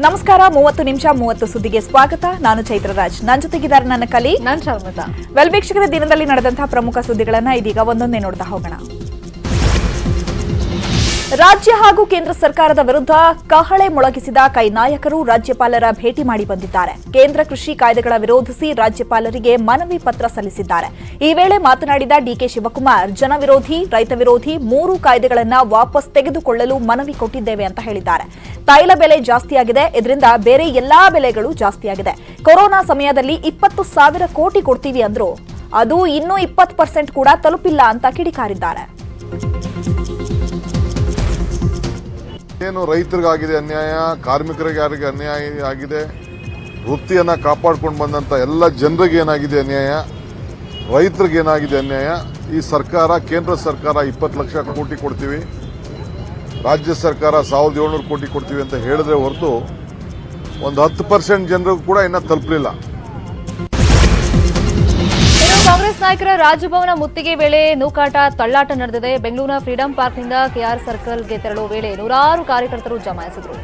ನಮಸ್ಕಾರ 30 ನಿಮಿಷ 30 ಸುದ್ದಿಗೆ ಸ್ವಾಗತ. ನಾನು ಚೈತ್ರರಾಜ್. ನನ್ನ ಜೊತೆಗಿದ್ದಾರೆ ನನ್ನ ಕಲಿ ನಾನು ಶರ್ಮಿತಾ. ವೀಕ್ಷಕರ ದಿನದಲ್ಲಿ ನಡೆದಂತಹ ಪ್ರಮುಖ ಸುದ್ದಿಗಳನ್ನ ಇದೀಗ ಒಂದೊಂದೇ ನೋಡ್ತಾ ಹೋಗೋಣ. ರಾಜ್ಯ ಹಾಗೂ ಕೇಂದ್ರ ಸರ್ಕಾರದ ವಿರುದ್ಧ ಕಹಳೆ ಮೊಳಗಿಸಿದ ಕೈ ನಾಯಕರು ರಾಜ್ಯಪಾಲರ ಭೇಟಿ ಮಾಡಿ ಬಂದಿದ್ದಾರೆ. ಕೇಂದ್ರ ಕೃಷಿ ಕಾಯ್ದೆಗಳ ವಿರೋಧಿಸಿ ರಾಜ್ಯಪಾಲರಿಗೆ ಮನವಿ ಪತ್ರ ಸಲ್ಲಿಸಿದ್ದಾರೆ. ಈ ವೇಳೆ ಮಾತನಾಡಿದ ಡಿಕೆ ಶಿವಕುಮಾರ್, ಜನವಿರೋಧಿ, ರೈತ ವಿರೋಧಿ 3 ಕಾಯ್ದೆಗಳನ್ನು ವಾಪಸ್ ತೆಗೆದುಕೊಳ್ಳಲು ಮನವಿ ಕೊಟ್ಟಿದ್ದೇವೆ ಅಂತ ಹೇಳಿದ್ದಾರೆ. ತೈಲ ಬೆಲೆ ಜಾಸ್ತಿಯಾಗಿದೆ, ಇದರಿಂದ ಬೇರೆ ಎಲ್ಲಾ ಬೆಲೆಗಳು ಜಾಸ್ತಿಯಾಗಿದೆ. ಕೊರೋನಾ ಸಮಯದಲ್ಲಿ 20,000 ಕೋಟಿ ಕೊಡ್ತೀವಿ ಅಂದ್ರು, ಅದು ಇನ್ನೂ 20% ಕೂಡ ತಲುಪಿಲ್ಲ ಅಂತ ಕಿಡಿಕಾರಿದ್ದಾರೆ. ಏನು ರೈತರಿಗಾಗಿದೆ ಅನ್ಯಾಯ, ಕಾರ್ಮಿಕರಿಗೆ ಯಾರಿಗೆ ಅನ್ಯಾಯ ಆಗಿದೆ, ವೃತ್ತಿಯನ್ನ ಕಾಪಾಡ್ಕೊಂಡು ಬಂದಂತ ಎಲ್ಲ ಜನರಿಗೆ ಏನಾಗಿದೆ ಅನ್ಯಾಯ, ರೈತರಿಗೆ ಏನಾಗಿದೆ ಅನ್ಯಾಯ. ಈ ಸರ್ಕಾರ, ಕೇಂದ್ರ ಸರ್ಕಾರ 20 ಲಕ್ಷ ಕೋಟಿ ಕೊಡ್ತೀವಿ, ರಾಜ್ಯ ಸರ್ಕಾರ 1,700 ಕೋಟಿ ಕೊಡ್ತೀವಿ ಅಂತ ಹೇಳಿದ್ರೆ ಹೊರತು ಒಂದು 10% ಜನರಿಗೂ ಕೂಡ ಇನ್ನ ತಲುಪಲಿಲ್ಲ. ಕಾಂಗ್ರೆಸ್ ನಾಯಕರ ರಾಜಭವನ ಮುತ್ತಿಗೆ ವೇಳೆ ನೂಕಾಟ, ತಳ್ಳಾಟ ನಡೆದಿದೆ. ಬೆಂಗಳೂರಿನ ಫ್ರೀಡಂ ಪಾರ್ಕ್ನಿಂದ ಕೆಆರ್ ಸರ್ಕಲ್ಗೆ ತೆರಳುವ ವೇಳೆ ನೂರಾರು ಕಾರ್ಯಕರ್ತರು ಜಮಾಯಿಸಿದ್ರು.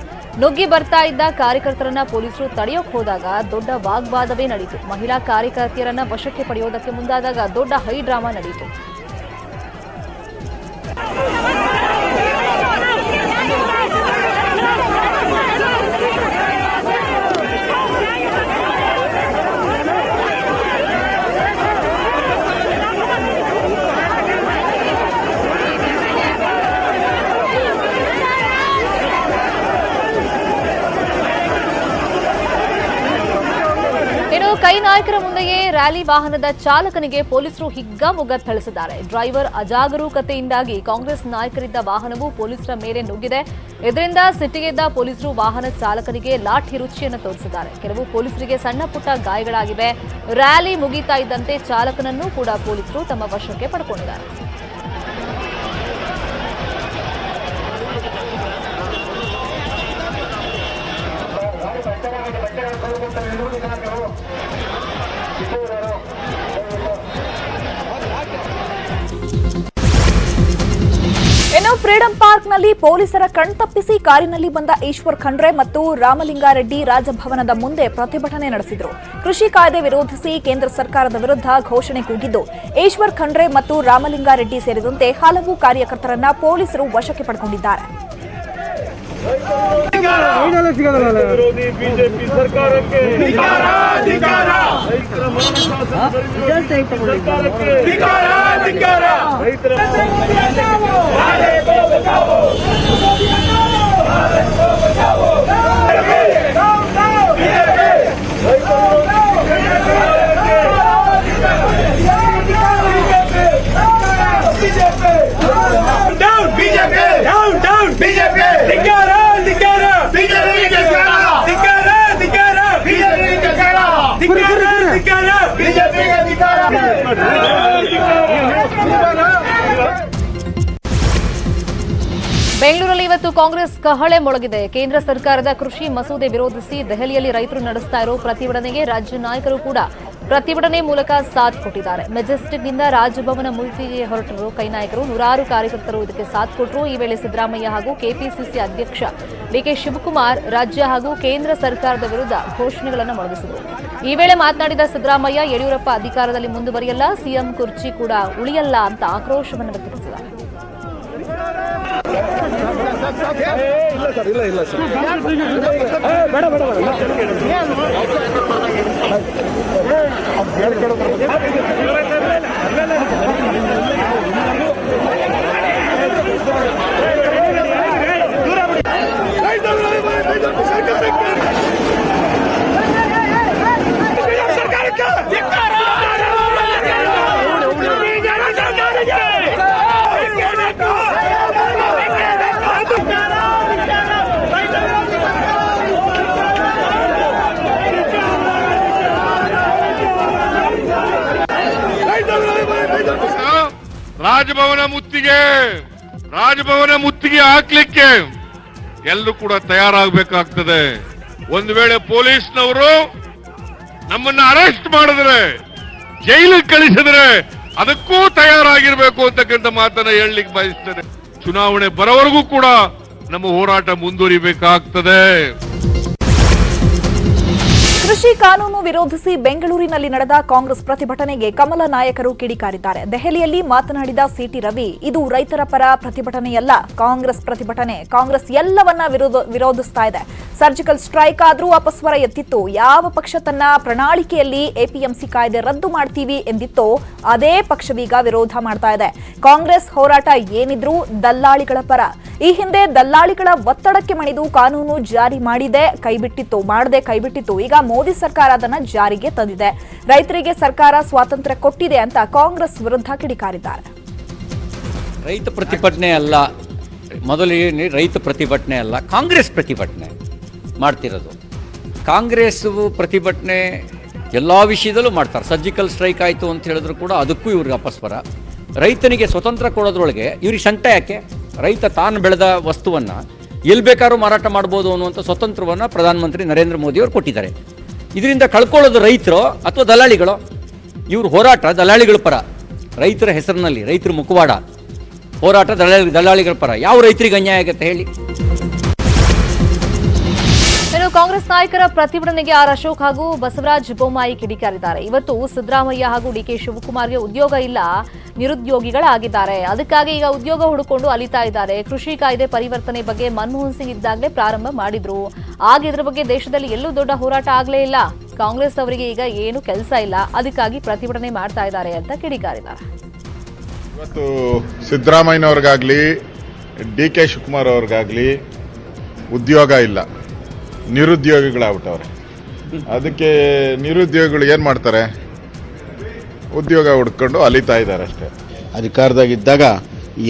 ನುಗ್ಗಿ ಬರ್ತಾ ಇದ್ದ ಕಾರ್ಯಕರ್ತರನ್ನ ಪೊಲೀಸರು ತಡೆಯೋಕೆ ಹೋದಾಗ ದೊಡ್ಡ ವಾಗ್ವಾದವೇ ನಡೆಯಿತು. ಮಹಿಳಾ ಕಾರ್ಯಕರ್ತೆಯರನ್ನ ವಶಕ್ಕೆ ಪಡೆಯೋದಕ್ಕೆ ಮುಂದಾದಾಗ ದೊಡ್ಡ ಹೈ ಡ್ರಾಮಾ ನಡೆಯಿತು. ಕೈ ನಾಯಕರ ಮುಂದೆಯೇ ರ್ಯಾಲಿ ವಾಹನದ ಚಾಲಕನಿಗೆ ಪೊಲೀಸರು ಹಿಗ್ಗಾಮುಗ್ಗಾ ಥಳಿಸಿದ್ದಾರೆ. ಡ್ರೈವರ್ ಅಜಾಗರೂಕತೆಯಿಂದಾಗಿ ಕಾಂಗ್ರೆಸ್ ನಾಯಕರಿದ್ದ ವಾಹನವು ಪೊಲೀಸರ ಮೇಲೆ ನುಗ್ಗಿದೆ. ಇದರಿಂದ ಸಿಟ್ಟಿಗೆದ್ದ ಪೊಲೀಸರು ವಾಹನ ಚಾಲಕನಿಗೆ ಲಾಠಿ ರುಚಿಯನ್ನು ತೋರಿಸಿದ್ದಾರೆ. ಕೆಲವು ಪೊಲೀಸರಿಗೆ ಸಣ್ಣ ಪುಟ್ಟ ಗಾಯಗಳಾಗಿವೆ. ರ್ಯಾಲಿ ಮುಗಿತಾ ಇದ್ದಂತೆ ಚಾಲಕನನ್ನು ಕೂಡ ಪೊಲೀಸರು ತಮ್ಮ ವಶಕ್ಕೆ ಪಡ್ಕೊಂಡಿದ್ದಾರೆ. ಇನ್ನು ಫ್ರೀಡಂ ಪಾರ್ಕ್ನಲ್ಲಿ ಪೊಲೀಸರ ಕಣ್ತಪ್ಪಿಸಿ ಕಾರಿನಲ್ಲಿ ಬಂದ ಈಶ್ವರ್ ಖಂಡ್ರೆ ಮತ್ತು ರಾಮಲಿಂಗಾರೆಡ್ಡಿ ರಾಜಭವನದ ಮುಂದೆ ಪ್ರತಿಭಟನೆ ನಡೆಸಿದರು. ಕೃಷಿ ಕಾಯ್ದೆ ವಿರೋಧಿಸಿ ಕೇಂದ್ರ ಸರ್ಕಾರದ ವಿರುದ್ಧ ಘೋಷಣೆ ಕೂಗಿದ್ದು, ಈಶ್ವರ್ ಖಂಡ್ರೆ ಮತ್ತು ರಾಮಲಿಂಗಾರೆಡ್ಡಿ ಸೇರಿದಂತೆ ಹಲವು ಕಾರ್ಯಕರ್ತರನ್ನ ಪೊಲೀಸರು ವಶಕ್ಕೆ ಪಡೆದುಕೊಂಡಿದ್ದಾರೆ. ಬಿಜೆಪಿ ಸರ್ಕಾರಕ್ಕೆ ಬೆಂಗಳೂರಲ್ಲಿ ಇವತ್ತು ಕಾಂಗ್ರೆಸ್ ಕಹಳೆ ಮೊಳಗಿದೆ. ಕೇಂದ್ರ ಸರ್ಕಾರದ ಕೃಷಿ ಮಸೂದೆ ವಿರೋಧಿಸಿ ದೆಹಲಿಯಲ್ಲಿ ರೈತರು ನಡೆಸ್ತಾ ಇರೋ ಪ್ರತಿಭಟನೆಗೆ ರಾಜ್ಯ ನಾಯಕರು ಕೂಡ ಪ್ರತಿಭಟನೆ ಮೂಲಕ ಸಾಥ್ ಕೊಟ್ಟಿದ್ದಾರೆ. ಮೆಜೆಸ್ಟಿಕ್ನಿಂದ ರಾಜಭವನ ಮುತ್ತಿಗೆ ಹೊರಟರು ಕೈ ನಾಯಕರು. ನೂರಾರು ಕಾರ್ಯಕರ್ತರು ಇದಕ್ಕೆ ಸಾಥ್ ಕೊಟ್ಟರು. ಈ ವೇಳೆ ಸಿದ್ದರಾಮಯ್ಯ ಹಾಗೂ ಕೆಪಿಸಿಸಿ ಅಧ್ಯಕ್ಷ ಡಿಕೆ ಶಿವಕುಮಾರ್ ರಾಜ್ಯ ಹಾಗೂ ಕೇಂದ್ರ ಸರ್ಕಾರದ ವಿರುದ್ಧ ಘೋಷಣೆಗಳನ್ನು ಮೊಳಗಿಸಿದರು. ಈ ವೇಳೆ ಮಾತನಾಡಿದ ಸಿದ್ದರಾಮಯ್ಯ, ಯಡಿಯೂರಪ್ಪ ಅಧಿಕಾರದಲ್ಲಿ ಮುಂದುವರಿಯಲ್ಲ, ಸಿಎಂ ಕುರ್ಚಿ ಕೂಡ ಉಳಿಯಲ್ಲ ಅಂತ ಆಕ್ರೋಶವನ್ನು ವ್ಯಕ್ತಪಡಿಸಿದ್ದಾರೆ. ರಾಜಭವನ ಮುತ್ತಿಗೆ ಹಾಕ್ಲಿಕ್ಕೆ ಎಲ್ಲರೂ ಕೂಡ ತಯಾರಾಗಬೇಕಾಗ್ತದೆ. ಒಂದು ವೇಳೆ ಪೊಲೀಸ್ನವರು ನಮ್ಮನ್ನ ಅರೆಸ್ಟ್ ಮಾಡಿದ್ರೆ, ಜೈಲಿಗೆ ಕಳಿಸಿದ್ರೆ ಅದಕ್ಕೂ ತಯಾರಾಗಿರ್ಬೇಕು ಅಂತಕ್ಕಂಥ ಮಾತನ್ನ ಹೇಳಲಿಕ್ಕೆ ಬಯಸ್ತೇನೆ. ಚುನಾವಣೆ ಬರೋವರೆಗೂ ಕೂಡ ನಮ್ಮ ಹೋರಾಟ ಮುಂದುವರಿಬೇಕಾಗ್ತದೆ. ಕೃಷಿ ಕಾನೂನು ವಿರೋಧಿಸಿ ಬೆಂಗಳೂರಿನಲ್ಲಿ ನಡೆದ ಕಾಂಗ್ರೆಸ್ ಪ್ರತಿಭಟನೆಗೆ ಕಮಲ ನಾಯಕರು ಕಿಡಿಕಾರಿದ್ದಾರೆ. ದೆಹಲಿಯಲ್ಲಿ ಮಾತನಾಡಿದ ಸಿಟಿ ರವಿ, ಇದು ರೈತರ ಪರ ಪ್ರತಿಭಟನೆಯಲ್ಲ, ಕಾಂಗ್ರೆಸ್ ಪ್ರತಿಭಟನೆ. ಕಾಂಗ್ರೆಸ್ ಎಲ್ಲವನ್ನ ವಿರೋಧಿಸ್ತಾ ಇದೆ. ಸರ್ಜಿಕಲ್ ಸ್ಟ್ರೈಕ್ ಆದ್ರೂ ಅಪಸ್ವರ ಎತ್ತಿತ್ತು. ಯಾವ ಪಕ್ಷ ತನ್ನ ಪ್ರಣಾಳಿಕೆಯಲ್ಲಿ ಎಪಿಎಂಸಿ ಕಾಯ್ದೆ ರದ್ದು ಮಾಡ್ತೀವಿ ಎಂದಿತ್ತೋ ಅದೇ ಪಕ್ಷವೀಗ ವಿರೋಧ ಮಾಡ್ತಾ ಇದೆ. ಕಾಂಗ್ರೆಸ್ ಹೋರಾಟ ಏನಿದ್ರೂ ದಲ್ಲಾಳಿಗಳ ಪರ. ಈ ಹಿಂದೆ ದಲ್ಲಾಳಿಗಳ ಒತ್ತಡಕ್ಕೆ ಮಣಿದು ಕಾನೂನು ಜಾರಿ ಮಾಡದೆ ಕೈಬಿಟ್ಟಿತ್ತು. ಈಗ ಮೋದಿ ಸರ್ಕಾರ ಅದನ್ನ ಜಾರಿಗೆ ತಂದಿದೆ. ರೈತರಿಗೆ ಸರ್ಕಾರ ಸ್ವಾತಂತ್ರ್ಯ ಕೊಟ್ಟಿದೆ ಅಂತ ಕಾಂಗ್ರೆಸ್ ವಿರುದ್ಧ ಕಿಡಿಕಾರಿದ್ದಾರೆ. ರೈತ ಪ್ರತಿಭಟನೆ ಅಲ್ಲ, ಮೊದಲು ರೈತ ಪ್ರತಿಭಟನೆ ಅಲ್ಲ, ಕಾಂಗ್ರೆಸ್ ಪ್ರತಿಭಟನೆ ಮಾಡ್ತಿರೋದು. ಕಾಂಗ್ರೆಸ್ ಪ್ರತಿಭಟನೆ ಎಲ್ಲ ವಿಷಯದಲ್ಲೂ ಮಾಡ್ತಾರೆ. ಸರ್ಜಿಕಲ್ ಸ್ಟ್ರೈಕ್ ಆಯಿತು ಅಂತ ಹೇಳಿದ್ರು ಕೂಡ ಅದಕ್ಕೂ ಇವ್ರಿಗೆ ಅಪಸ್ವರ. ರೈತನಿಗೆ ಸ್ವತಂತ್ರ ಕೊಡೋದ್ರೊಳಗೆ ಇವ್ರಿಗೆ ಸಂಕಟ ಯಾಕೆ? ರೈತ ತಾನು ಬೆಳೆದ ವಸ್ತುವನ್ನು ಎಲ್ಲಿ ಬೇಕಾದ್ರೂ ಮಾರಾಟ ಮಾಡ್ಬೋದು ಅನ್ನುವಂಥ ಸ್ವತಂತ್ರವನ್ನು ಪ್ರಧಾನಮಂತ್ರಿ ನರೇಂದ್ರ ಮೋದಿ ಅವರು ಕೊಟ್ಟಿದ್ದಾರೆ. ಇದರಿಂದ ಕಳ್ಕೊಳ್ಳೋದು ರೈತರು ಅಥವಾ ದಲ್ಲಾಳಿಗಳು? ಇವ್ರ ಹೋರಾಟ ದಲ್ಲಾಳಿಗಳ ಪರ. ರೈತರ ಹೆಸರಿನಲ್ಲಿ, ರೈತರ ಮುಖವಾಡ ಹೋರಾಟ ದಲ್ಲಾಳಿಗಳ ಪರ. ಯಾವ ರೈತರಿಗೆ ಅನ್ಯಾಯ ಆಗುತ್ತೆ ಹೇಳಿ? ಇನ್ನು ಕಾಂಗ್ರೆಸ್ ನಾಯಕರ ಪ್ರತಿಭಟನೆಗೆ ಆರ್ ಅಶೋಕ್ ಹಾಗೂ ಬಸವರಾಜ ಬೊಮ್ಮಾಯಿ ಕಿಡಿಕಾರಿದ್ದಾರೆ. ಇವತ್ತು ಸಿದ್ದರಾಮಯ್ಯ ಹಾಗೂ ಡಿಕೆ ಶಿವಕುಮಾರ್ಗೆ ಉದ್ಯೋಗ ಇಲ್ಲ, ನಿರುದ್ಯೋಗಿಗಳಾಗಿದ್ದಾರೆ. ಅದಕ್ಕಾಗಿ ಈಗ ಉದ್ಯೋಗ ಹುಡುಕೊಂಡು ಅಲಿತಾ ಇದ್ದಾರೆ. ಕೃಷಿ ಕಾಯ್ದೆ ಪರಿವರ್ತನೆ ಬಗ್ಗೆ ಮನಮೋಹನ್ ಸಿಂಗ್ ಇದ್ದಾಗಲೇ ಪ್ರಾರಂಭ ಮಾಡಿದ್ರು. ಆಗ ಇದ್ರ ಬಗ್ಗೆ ದೇಶದಲ್ಲಿ ಎಲ್ಲೂ ದೊಡ್ಡ ಹೋರಾಟ ಆಗಲೇ ಇಲ್ಲ. ಕಾಂಗ್ರೆಸ್ ಅವರಿಗೆ ಈಗ ಏನು ಕೆಲಸ ಇಲ್ಲ, ಅದಕ್ಕಾಗಿ ಪ್ರತಿಭಟನೆ ಮಾಡ್ತಾ ಇದ್ದಾರೆ ಅಂತ ಕಿಡಿಕಾರಿದ್ದಾರೆ. ಇವತ್ತು ಸಿದ್ದರಾಮಯ್ಯನವ್ರಿಗಾಗ್ಲಿ ಡಿ ಕೆ ಶಿವಕುಮಾರ್ ಅವ್ರಿಗಾಗ್ಲಿ ಉದ್ಯೋಗ ಇಲ್ಲ, ನಿರುದ್ಯೋಗಿಗಳಾಗ್ಬಿಟ್ಟವ್ರೆ. ಅದಕ್ಕೆ ನಿರುದ್ಯೋಗಿಗಳು ಏನು ಮಾಡ್ತಾರೆ? ಉದ್ಯೋಗ ಹುಡ್ಕೊಂಡು ಅಲಿತಾ ಇದ್ದಾರೆ ಅಷ್ಟೇ. ಅಧಿಕಾರದಾಗಿದ್ದಾಗ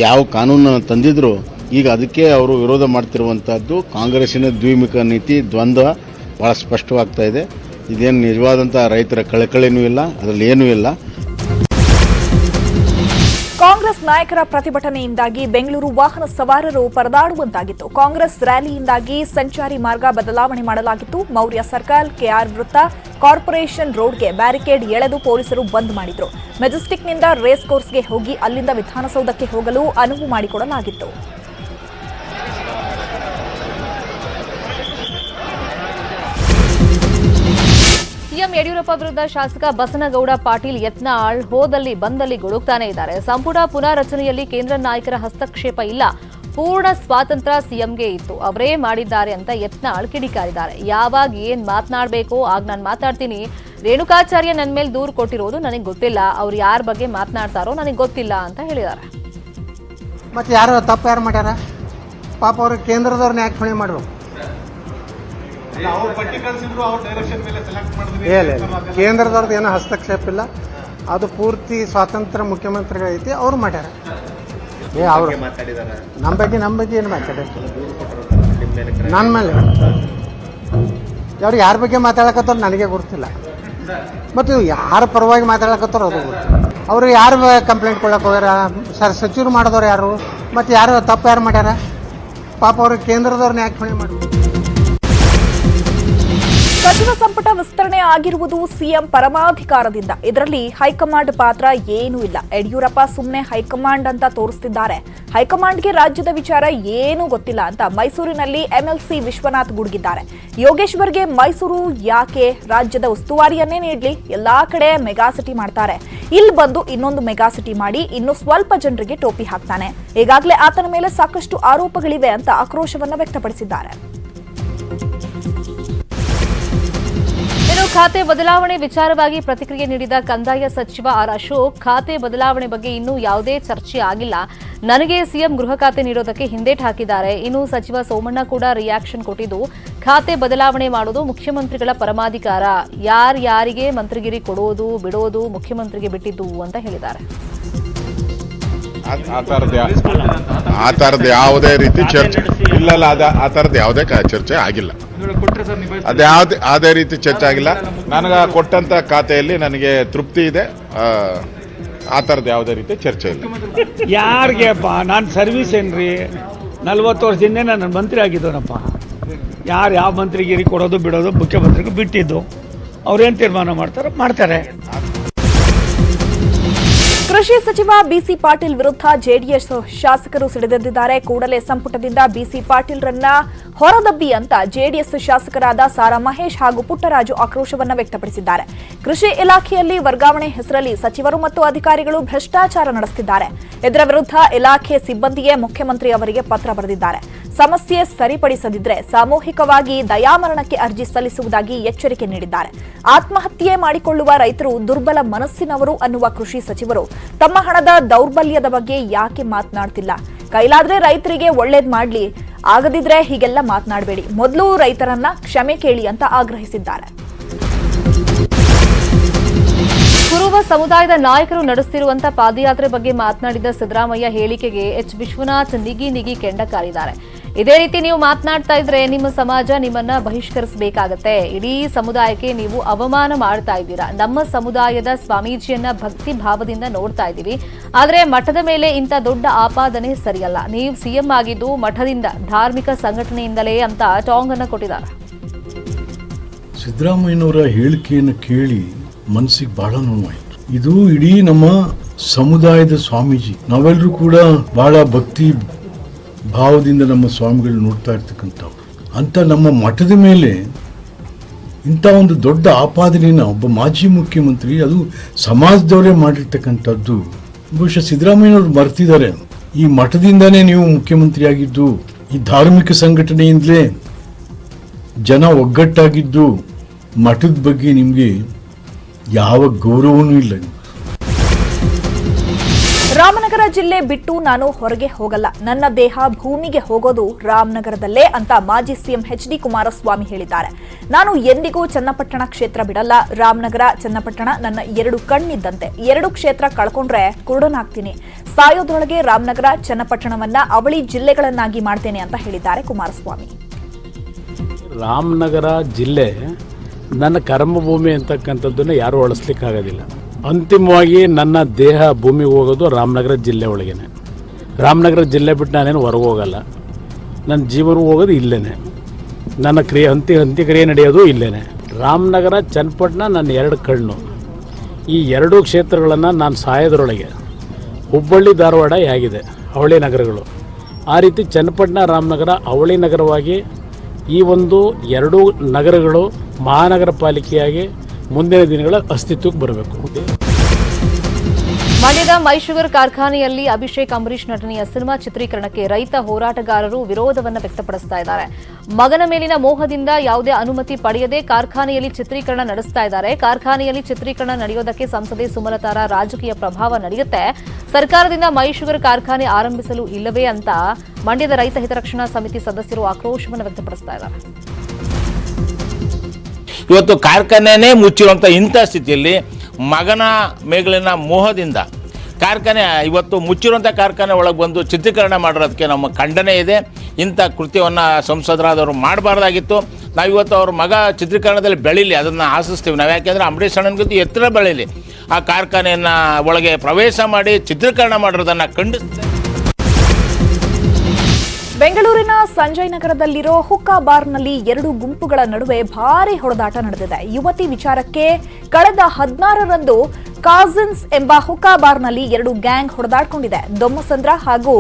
ಯಾವ ಕಾನೂನು ತಂದಿದ್ರು ಈಗ ಅದಕ್ಕೆ ಅವರು ವಿರೋಧ ಮಾಡ್ತಿರುವಂತಹದ್ದು ಕಾಂಗ್ರೆಸ್ಸಿನ ದ್ವಿಮುಖ ನೀತಿ, ದ್ವಂದ್ವ ಬಹಳ ಸ್ಪಷ್ಟವಾಗ್ತಾ ಇದೆ. ಇದೇನು ನಿಜವಾದಂಥ ರೈತರ ಕಳಕಳಿನೂ ಇಲ್ಲ, ಅದರಲ್ಲಿ ಏನೂ ಇಲ್ಲ. ಕಾಂಗ್ರೆಸ್ ನಾಯಕರ ಪ್ರತಿಭಟನೆಯಿಂದಾಗಿ ಬೆಂಗಳೂರು ವಾಹನ ಸವಾರರು ಪರದಾಡುವಂತಾಗಿತ್ತು. ಕಾಂಗ್ರೆಸ್ ರ್ಯಾಲಿಯಿಂದಾಗಿ ಸಂಚಾರಿ ಮಾರ್ಗ ಬದಲಾವಣೆ ಮಾಡಲಾಗಿತ್ತು. ಮೌರ್ಯ ಸರ್ಕಲ್, ಕೆಆರ್ ವೃತ್ತ, ಕಾರ್ಪೊರೇಷನ್ ರೋಡ್ಗೆ ಬ್ಯಾರಿಕೇಡ್ ಎಳೆದು ಪೊಲೀಸರು ಬಂದ್ ಮಾಡಿದ್ರು. ಮೆಜೆಸ್ಟಿಕ್ನಿಂದ ರೇಸ್ ಕೋರ್ಸ್ಗೆ ಹೋಗಿ ಅಲ್ಲಿಂದ ವಿಧಾನಸೌಧಕ್ಕೆ ಹೋಗಲು ಅನುವು ಮಾಡಿಕೊಡಲಾಗಿತ್ತು. ಸಿಎಂ ಯಡಿಯೂರಪ್ಪ ವಿರುದ್ಧ ಶಾಸಕ ಬಸನಗೌಡ ಪಾಟೀಲ್ ಯತ್ನಾಳ್ ಹೋದಲ್ಲಿ ಬಂದಲ್ಲಿ ಗುಡುಕ್ತಾನೆ ಇದ್ದಾರೆ. ಸಂಪುಟ ಪುನಾರಚನೆಯಲ್ಲಿ ಕೇಂದ್ರ ನಾಯಕರ ಹಸ್ತಕ್ಷೇಪ ಇಲ್ಲ, ಪೂರ್ಣ ಸ್ವಾತಂತ್ರ್ಯ ಸಿಎಂಗೆ ಇತ್ತು, ಅವರೇ ಮಾಡಿದ್ದಾರೆ ಅಂತ ಯತ್ನಾಳ್ ಕಿಡಿಕಾರಿದ್ದಾರೆ. ಯಾವಾಗ ಏನ್ ಮಾತನಾಡಬೇಕೋ ಆಗ ನಾನು ಮಾತಾಡ್ತೀನಿ. ರೇಣುಕಾಚಾರ್ಯ ನನ್ನ ಮೇಲೆ ದೂರು ಕೊಟ್ಟಿರೋದು ನನಗೆ ಗೊತ್ತಿಲ್ಲ, ಅವ್ರು ಯಾರ ಬಗ್ಗೆ ಮಾತನಾಡ್ತಾರೋ ನನಗೆ ಗೊತ್ತಿಲ್ಲ ಅಂತ ಹೇಳಿದ್ದಾರೆ. ಮತ್ತೆ ಯಾರು ತಪ್ಪು ಯಾರು ಮಾಡ್ಯಾರ? ಪಾಪ ಅವರು ಕೇಂದ್ರದವ್ರನ್ನ ಯಾಕೆ ಹೊಣೆ ಮಾಡಬೇಕು? ಕೇಂದ್ರದವ್ರದ್ದು ಏನೋ ಹಸ್ತಕ್ಷೇಪ ಇಲ್ಲ, ಅದು ಪೂರ್ತಿ ಸ್ವಾತಂತ್ರ್ಯ ಮುಖ್ಯಮಂತ್ರಿಗಳೈತಿ, ಅವ್ರು ಮಾಡ್ಯಾರ. ಅವರು ನಮ್ಮ ಬಗ್ಗೆ ಏನು ಮಾತಾಡ್ಯಾರ? ನನ್ನ ಮೇಲೆ ಅವ್ರು ಯಾರ ಬಗ್ಗೆ ಮಾತಾಡಕತ್ತಾರ ನನಗೆ ಗೊತ್ತಿಲ್ಲ. ಮತ್ತು ಯಾರ ಪರವಾಗಿ ಮಾತಾಡಕತ್ತಾರೋ ಅದು ಗೊತ್ತಿಲ್ಲ. ಅವರು ಯಾರು ಕಂಪ್ಲೇಂಟ್ ಕೊಡಕ್ಕೆ ಹೋಗ್ಯಾರ? ಸಚಿವರು ಮಾಡಿದವ್ರು ಯಾರು? ಮತ್ತು ಯಾರು ತಪ್ಪು ಯಾರು ಮಾಡ್ಯಾರ? ಪಾಪ ಅವರು ಕೇಂದ್ರದವ್ರನ್ನ ಯಾಕೆ ಹೊಣೆ ಮಾಡಬೇಕು? ಸಚಿವ ಸಂಪುಟ ವಿಸ್ತರಣೆ ಆಗಿರುವುದು ಸಿಎಂ ಪರಮಾಧಿಕಾರದಿಂದ. ಇದರಲ್ಲಿ ಹೈಕಮಾಂಡ್ ಪಾತ್ರ ಏನೂ ಇಲ್ಲ. ಯಡಿಯೂರಪ್ಪ ಸುಮ್ಮನೆ ಹೈಕಮಾಂಡ್ ಅಂತ ತೋರಿಸ್ತಿದ್ದಾರೆ. ಹೈಕಮಾಂಡ್ಗೆ ರಾಜ್ಯದ ವಿಚಾರ ಏನೂ ಗೊತ್ತಿಲ್ಲ ಅಂತ ಮೈಸೂರಿನಲ್ಲಿ ಎಂಎಲ್ಸಿ ವಿಶ್ವನಾಥ್ ಗುಡುಗಿದ್ದಾರೆ. ಯೋಗೇಶ್ವರ್ಗೆ ಮೈಸೂರು ಯಾಕೆ? ರಾಜ್ಯದ ಉಸ್ತುವಾರಿಯನ್ನೇ ನೀಡಲಿ, ಎಲ್ಲಾ ಕಡೆ ಮೆಗಾಸಿಟಿ ಮಾಡ್ತಾರೆ, ಇಲ್ಲಿ ಬಂದು ಇನ್ನೊಂದು ಮೆಗಾಸಿಟಿ ಮಾಡಿ ಇನ್ನು ಸ್ವಲ್ಪ ಜನರಿಗೆ ಟೋಪಿ ಹಾಕ್ತಾನೆ. ಈಗಾಗಲೇ ಆತನ ಮೇಲೆ ಸಾಕಷ್ಟು ಆರೋಪಗಳಿವೆ ಅಂತ ಆಕ್ರೋಶವನ್ನ ವ್ಯಕ್ತಪಡಿಸಿದ್ದಾರೆ. ಇನ್ನು ಖಾತೆ ಬದಲಾವಣೆ ವಿಚಾರವಾಗಿ ಪ್ರತಿಕ್ರಿಯೆ ನೀಡಿದ ಕಂದಾಯ ಸಚಿವ ಆರ್ ಅಶೋಕ್, ಖಾತೆ ಬದಲಾವಣೆ ಬಗ್ಗೆ ಇನ್ನೂ ಯಾವುದೇ ಚರ್ಚೆ ಆಗಿಲ್ಲ, ನನಗೆ ಸಿಎಂ ಗೃಹ ಖಾತೆ ನೀಡೋದಕ್ಕೆ ಹಿಂದೇಟು ಹಾಕಿದ್ದಾರೆ. ಇನ್ನು ಸಚಿವ ಸೋಮಣ್ಣ ಕೂಡ ರಿಯಾಕ್ಷನ್ ಕೊಟ್ಟಿದ್ದು, ಖಾತೆ ಬದಲಾವಣೆ ಮಾಡೋದು ಮುಖ್ಯಮಂತ್ರಿಗಳ ಪರಮಾಧಿಕಾರ, ಯಾರಿಗೆ ಮಂತ್ರಿಗಿರಿ ಕೊಡೋದು ಬಿಡೋದು ಮುಖ್ಯಮಂತ್ರಿಗೆ ಬಿಟ್ಟಿದ್ದು ಅಂತ ಹೇಳಿದ್ದಾರೆ. ಆ ಥರದ್ದು ಯಾವುದೇ ರೀತಿ ಚರ್ಚೆ ಇಲ್ಲ, ಆ ಥರದ್ದು ಯಾವುದೇ ಚರ್ಚೆ ಆಗಿಲ್ಲ. ಅದೇ ರೀತಿ ಚರ್ಚೆ ಆಗಿಲ್ಲ. ನನಗೆ ಕೊಟ್ಟಂತ ಖಾತೆಯಲ್ಲಿ ನನಗೆ ತೃಪ್ತಿ ಇದೆ. ಆ ಥರದ್ದು ಯಾವುದೇ ರೀತಿ ಚರ್ಚೆ ಇಲ್ಲ. ಯಾರಿಗೆಪ್ಪ ನಾನು ಸರ್ವಿಸ್ ಏನ್ರಿ 40 ವರ್ಷದಿಂದ ನಾನು ಮಂತ್ರಿ ಆಗಿದ್ದವನಪ್ಪ. ಯಾವ ಮಂತ್ರಿಗಿರಿ ಕೊಡೋದು ಬಿಡೋದು ಮುಖ್ಯಮಂತ್ರಿಗೆ ಬಿಟ್ಟಿದ್ದು. ಅವ್ರೇನು ತೀರ್ಮಾನ ಮಾಡ್ತಾರೆ. ಕೃಷಿ ಸಚಿವ ಬಿಸಿ ಪಾಟೀಲ್ ವಿರುದ್ಧ ಜೆಡಿಎಸ್ ಶಾಸಕರು ಸಿಡಿದೆದ್ದಿದ್ದಾರೆ. ಕೂಡಲೇ ಸಂಪುಟದಿಂದ ಬಿಸಿ ಪಾಟೀಲ್ರನ್ನ ಹೊರದಬ್ಬಿ ಅಂತ ಜೆಡಿಎಸ್ ಶಾಸಕರಾದ ಸಾರಾ ಮಹೇಶ್ ಹಾಗೂ ಪುಟ್ಟರಾಜು ಆಕ್ರೋಶವನ್ನ ವ್ಯಕ್ತಪಡಿಸಿದ್ದಾರೆ. ಕೃಷಿ ಇಲಾಖೆಯಲ್ಲಿ ವರ್ಗಾವಣೆ ಹೆಸರಲ್ಲಿ ಸಚಿವರು ಮತ್ತು ಅಧಿಕಾರಿಗಳು ಭ್ರಷ್ಟಾಚಾರ ನಡೆಸುತ್ತಿದ್ದಾರೆ. ಇದರ ವಿರುದ್ಧ ಇಲಾಖೆ ಸಿಬ್ಬಂದಿಯೇ ಮುಖ್ಯಮಂತ್ರಿ ಅವರಿಗೆ ಪತ್ರ ಬರೆದಿದ್ದಾರೆ. ಸಮಸ್ಯೆ ಸರಿಪಡಿಸದಿದ್ರೆ ಸಾಮೂಹಿಕವಾಗಿ ದಯಾಮರಣಕ್ಕೆ ಅರ್ಜಿ ಸಲ್ಲಿಸುವುದಾಗಿ ಎಚ್ಚರಿಕೆ ನೀಡಿದ್ದಾರೆ. ಆತ್ಮಹತ್ಯೆ ಮಾಡಿಕೊಳ್ಳುವ ರೈತರು ದುರ್ಬಲ ಮನಸ್ಸಿನವರು ಅನ್ನುವ ಕೃಷಿ ಸಚಿವರು ತಮ್ಮ ಹಣದ ದೌರ್ಬಲ್ಯದ ಬಗ್ಗೆ ಯಾಕೆ ಮಾತನಾಡ್ತಿಲ್ಲ? ಕೈಲಾದ್ರೆ ರೈತರಿಗೆ ಒಳ್ಳೇದ್ ಮಾಡ್ಲಿ, ಆಗದಿದ್ರೆ ಹೀಗೆಲ್ಲ ಮಾತನಾಡಬೇಡಿ, ಮೊದಲು ರೈತರನ್ನ ಕ್ಷಮೆ ಕೇಳಿ ಅಂತ ಆಗ್ರಹಿಸಿದ್ದಾರೆ. ಕುರುಬ ಸಮುದಾಯದ ನಾಯಕರು ನಡೆಸುತ್ತಿರುವಂತಹ ಪಾದಯಾತ್ರೆ ಬಗ್ಗೆ ಮಾತನಾಡಿದ ಸಿದ್ದರಾಮಯ್ಯ ಹೇಳಿಕೆಗೆ ಎಚ್ ವಿಶ್ವನಾಥ್ ನಿಗಿ ಕೆಂಡ ಕಾರಿದ್ದಾರೆ. ಇದೇ ರೀತಿ ನೀವು ಮಾತನಾಡ್ತಾ ಇದ್ರೆ ನಿಮ್ಮ ಸಮಾಜ ನಿಮ್ಮನ್ನ ಬಹಿಷ್ಕರಿಸಬೇಕಾಗತ್ತೆ. ಇಡೀ ಸಮುದಾಯಕ್ಕೆ ನೀವು ಅವಮಾನ ಮಾಡ್ತಾ ಇದ್ದೀರಾ. ನಮ್ಮ ಸಮುದಾಯದ ಸ್ವಾಮೀಜಿಯನ್ನ ಭಕ್ತಿ ಭಾವದಿಂದ ನೋಡ್ತಾ ಇದ್ದೀವಿ. ಆದ್ರೆ ಮಠದ ಮೇಲೆ ಇಂಥ ದೊಡ್ಡ ಆಪಾದನೆ ಸರಿಯಲ್ಲ. ನೀವು ಸಿಎಂ ಆಗಿದ್ದು ಮಠದಿಂದ, ಧಾರ್ಮಿಕ ಸಂಘಟನೆಯಿಂದಲೇ ಅಂತ ಟಾಂಗ್ ಅನ್ನ ಕೊಟ್ಟಿದ್ದಾರೆ. ಸಿದ್ದರಾಮಯ್ಯನವರ ಹೇಳಿಕೆಯನ್ನು ಕೇಳಿ ಮನಸ್ಸಿಗೆ ಬಹಳ ನೋವಾಯಿತು. ಇದು ಇಡೀ ನಮ್ಮ ಸಮುದಾಯದ ಸ್ವಾಮೀಜಿ, ನಾವೆಲ್ಲರೂ ಕೂಡ ಬಹಳ ಭಕ್ತಿ ಭಾವದಿಂದ ನಮ್ಮ ಸ್ವಾಮಿಗಳು ನೋಡ್ತಾ ಇರ್ತಕ್ಕಂಥವ್ರು. ಅಂತ ನಮ್ಮ ಮಠದ ಮೇಲೆ ಇಂಥ ಒಂದು ದೊಡ್ಡ ಆಪಾದನೆಯನ್ನು ಒಬ್ಬ ಮಾಜಿ ಮುಖ್ಯಮಂತ್ರಿ, ಅದು ಸಮಾಜದವರೇ ಮಾಡಿರ್ತಕ್ಕಂಥದ್ದು. ಬಹುಶಃ ಸಿದ್ದರಾಮಯ್ಯನವರು ಮರ್ತಿದ್ದಾರೆ. ಈ ಮಠದಿಂದಾನೇ ನೀವು ಮುಖ್ಯಮಂತ್ರಿ ಆಗಿದ್ದು, ಈ ಧಾರ್ಮಿಕ ಸಂಘಟನೆಯಿಂದಲೇ ಜನ ಒಗ್ಗಟ್ಟಾಗಿದ್ದು, ಮಠದ ಬಗ್ಗೆ ನಿಮಗೆ ಯಾವ ಗೌರವನೂ ಇಲ್ಲ. ರಾಮನಗರ ಜಿಲ್ಲೆ ಬಿಟ್ಟು ನಾನು ಹೊರಗೆ ಹೋಗಲ್ಲ, ನನ್ನ ದೇಹ ಭೂಮಿಗೆ ಹೋಗೋದು ರಾಮನಗರದಲ್ಲೇ ಅಂತ ಮಾಜಿ ಸಿಎಂ ಎಚ್.ಡಿ. ಕುಮಾರಸ್ವಾಮಿ ಹೇಳಿದ್ದಾರೆ. ನಾನು ಎಂದಿಗೂ ಚನ್ನಪಟ್ಟಣ ಕ್ಷೇತ್ರ ಬಿಡಲ್ಲ. ರಾಮನಗರ, ಚನ್ನಪಟ್ಟಣ ನನ್ನ ಎರಡು ಕಣ್ಣಿದ್ದಂತೆ. ಎರಡು ಕ್ಷೇತ್ರ ಕಳ್ಕೊಂಡ್ರೆ ಕುರುಡನಾಗ್ತೀನಿ. ಸಾಯೋದ್ರೊಳಗೆ ರಾಮನಗರ, ಚನ್ನಪಟ್ಟಣವನ್ನ ಅವಳಿ ಜಿಲ್ಲೆಗಳನ್ನಾಗಿ ಮಾಡ್ತೇನೆ ಅಂತ ಹೇಳಿದ್ದಾರೆ ಕುಮಾರಸ್ವಾಮಿ. ರಾಮನಗರ ಜಿಲ್ಲೆ ನನ್ನ ಕರ್ಮಭೂಮಿ ಅಂತಕ್ಕಂಥದ್ದನ್ನು ಯಾರೂ ಅಳಿಸ್ಲಿಕ್ಕಾಗೋದಿಲ್ಲ. ಅಂತಿಮವಾಗಿ ನನ್ನ ದೇಹ ಭೂಮಿಗೆ ಹೋಗೋದು ರಾಮನಗರ ಜಿಲ್ಲೆ ಒಳಗೇನೆ. ರಾಮನಗರ ಜಿಲ್ಲೆ ಬಿಟ್ಟು ನಾನೇನು ಹೊರಗೆ ಹೋಗಲ್ಲ. ನನ್ನ ಜೀವನ ಹೋಗೋದು ಇಲ್ಲೇನೆ. ನನ್ನ ಅಂತ್ಯಕ್ರಿಯೆ ನಡೆಯೋದು ಇಲ್ಲೇನೆ. ರಾಮನಗರ, ಚನ್ನಪಟ್ಟಣ ನನ್ನ ಎರಡು ಕಣ್ಣು. ಈ ಎರಡೂ ಕ್ಷೇತ್ರಗಳನ್ನು ನಾನು ಸಾಯೋದ್ರೊಳಗೆ ಹುಬ್ಬಳ್ಳಿ, ಧಾರವಾಡ ಹೇಗಿದೆ ಅವಳಿ ನಗರಗಳು, ಆ ರೀತಿ ಚನ್ನಪಟ್ಟಣ, ರಾಮನಗರ ಅವಳಿ ನಗರವಾಗಿ ಈ ಒಂದು ಎರಡೂ ನಗರಗಳು ಮಹಾನಗರ ಪಾಲಿಕೆಯಾಗಿ ಮುಂದಿನ ದಿನಗಳ ಅಸ್ತಿತ್ವಕ್ಕೆ ಬರಬೇಕು. ಮಂಡ್ಯದ ಮೈಶುಗರ್ ಕಾರ್ಖಾನೆಯಲ್ಲಿ ಅಭಿಷೇಕ್ ಅಂಬರೀಶ್ ನಟನೆಯ ಸಿನಿಮಾ ಚಿತ್ರೀಕರಣಕ್ಕೆ ರೈತ ಹೋರಾಟಗಾರರು ವಿರೋಧವನ್ನು ವ್ಯಕ್ತಪಡಿಸ್ತಾ ಇದ್ದಾರೆ. ಮಗನ ಮೇಲಿನ ಮೋಹದಿಂದ ಯಾವುದೇ ಅನುಮತಿ ಪಡೆಯದೆ ಕಾರ್ಖಾನೆಯಲ್ಲಿ ಚಿತ್ರೀಕರಣ ನಡೆಸ್ತಾ ಇದ್ದಾರೆ. ಕಾರ್ಖಾನೆಯಲ್ಲಿ ಚಿತ್ರೀಕರಣ ನಡೆಯೋದಕ್ಕೆ ಸಂಸದೆ ಸುಮಲತಾರ ರಾಜಕೀಯ ಪ್ರಭಾವ ನಡೆಯುತ್ತೆ. ಸರ್ಕಾರದಿಂದ ಮೈಶುಗರ್ ಕಾರ್ಖಾನೆ ಆರಂಭಿಸಲು ಇಲ್ಲವೇ ಅಂತ ಮಂಡ್ಯದ ರೈತ ಹಿತರಕ್ಷಣಾ ಸಮಿತಿ ಸದಸ್ಯರು ಆಕ್ರೋಶವನ್ನು ವ್ಯಕ್ತಪಡಿಸ್ತಾ ಇದ್ದಾರೆ. ಇವತ್ತು ಕಾರ್ಖಾನೆನೇ ಮುಚ್ಚಿರುವಂಥ ಇಂಥ ಸ್ಥಿತಿಯಲ್ಲಿ ಮಗನ ಮೇಲಿನ ಮೋಹದಿಂದ ಕಾರ್ಖಾನೆ ಇವತ್ತು ಮುಚ್ಚಿರುವಂಥ ಕಾರ್ಖಾನೆ ಒಳಗೆ ಬಂದು ಚಿತ್ರೀಕರಣ ಮಾಡಿರೋದಕ್ಕೆ ನಮ್ಮ ಖಂಡನೆ ಇದೆ. ಇಂಥ ಕೃತ್ಯವನ್ನು ಸಂಸದರಾದವರು ಮಾಡಬಾರ್ದಾಗಿತ್ತು. ನಾವಿವತ್ತು ಅವ್ರ ಮಗ ಚಿತ್ರೀಕರಣದಲ್ಲಿ ಬೆಳೀಲಿ, ಅದನ್ನು ಆಶಿಸ್ತೀವಿ ನಾವು. ಯಾಕೆಂದರೆ ಅಂಬರೀಷ್ ಅಣ್ಣನಿಗಿಂತ ಎತ್ತರ ಬೆಳೀಲಿ. ಆ ಕಾರ್ಖಾನೆಯನ್ನು ಒಳಗೆ ಪ್ರವೇಶ ಮಾಡಿ ಚಿತ್ರೀಕರಣ ಮಾಡಿರೋದನ್ನು ಖಂಡಿಸ್ತೇವೆ. ಬೆಂಗಳೂರಿನ ಸಂಜಯ್ ನಗರದಲ್ಲಿರೋ ಹುಕ್ಕಾ ಬಾರ್ನಲ್ಲಿ ಎರಡು ಗುಂಪುಗಳ ನಡುವೆ ಭಾರೀ ಹೊಡೆದಾಟ ನಡೆದಿದೆ. ಯುವತಿ ವಿಚಾರಕ್ಕೆ ಕಳೆದ 16ರಂದು ಕಾಸಿನ್ಸ್ ಎಂಬ ಹುಕ್ಕಾ ಬಾರ್ನಲ್ಲಿ ಎರಡು ಗ್ಯಾಂಗ್ ಹೊಡೆದಾಡಿಕೊಂಡಿದೆ. ದೊಮ್ಮಸಂದ್ರ ಹಾಗೂ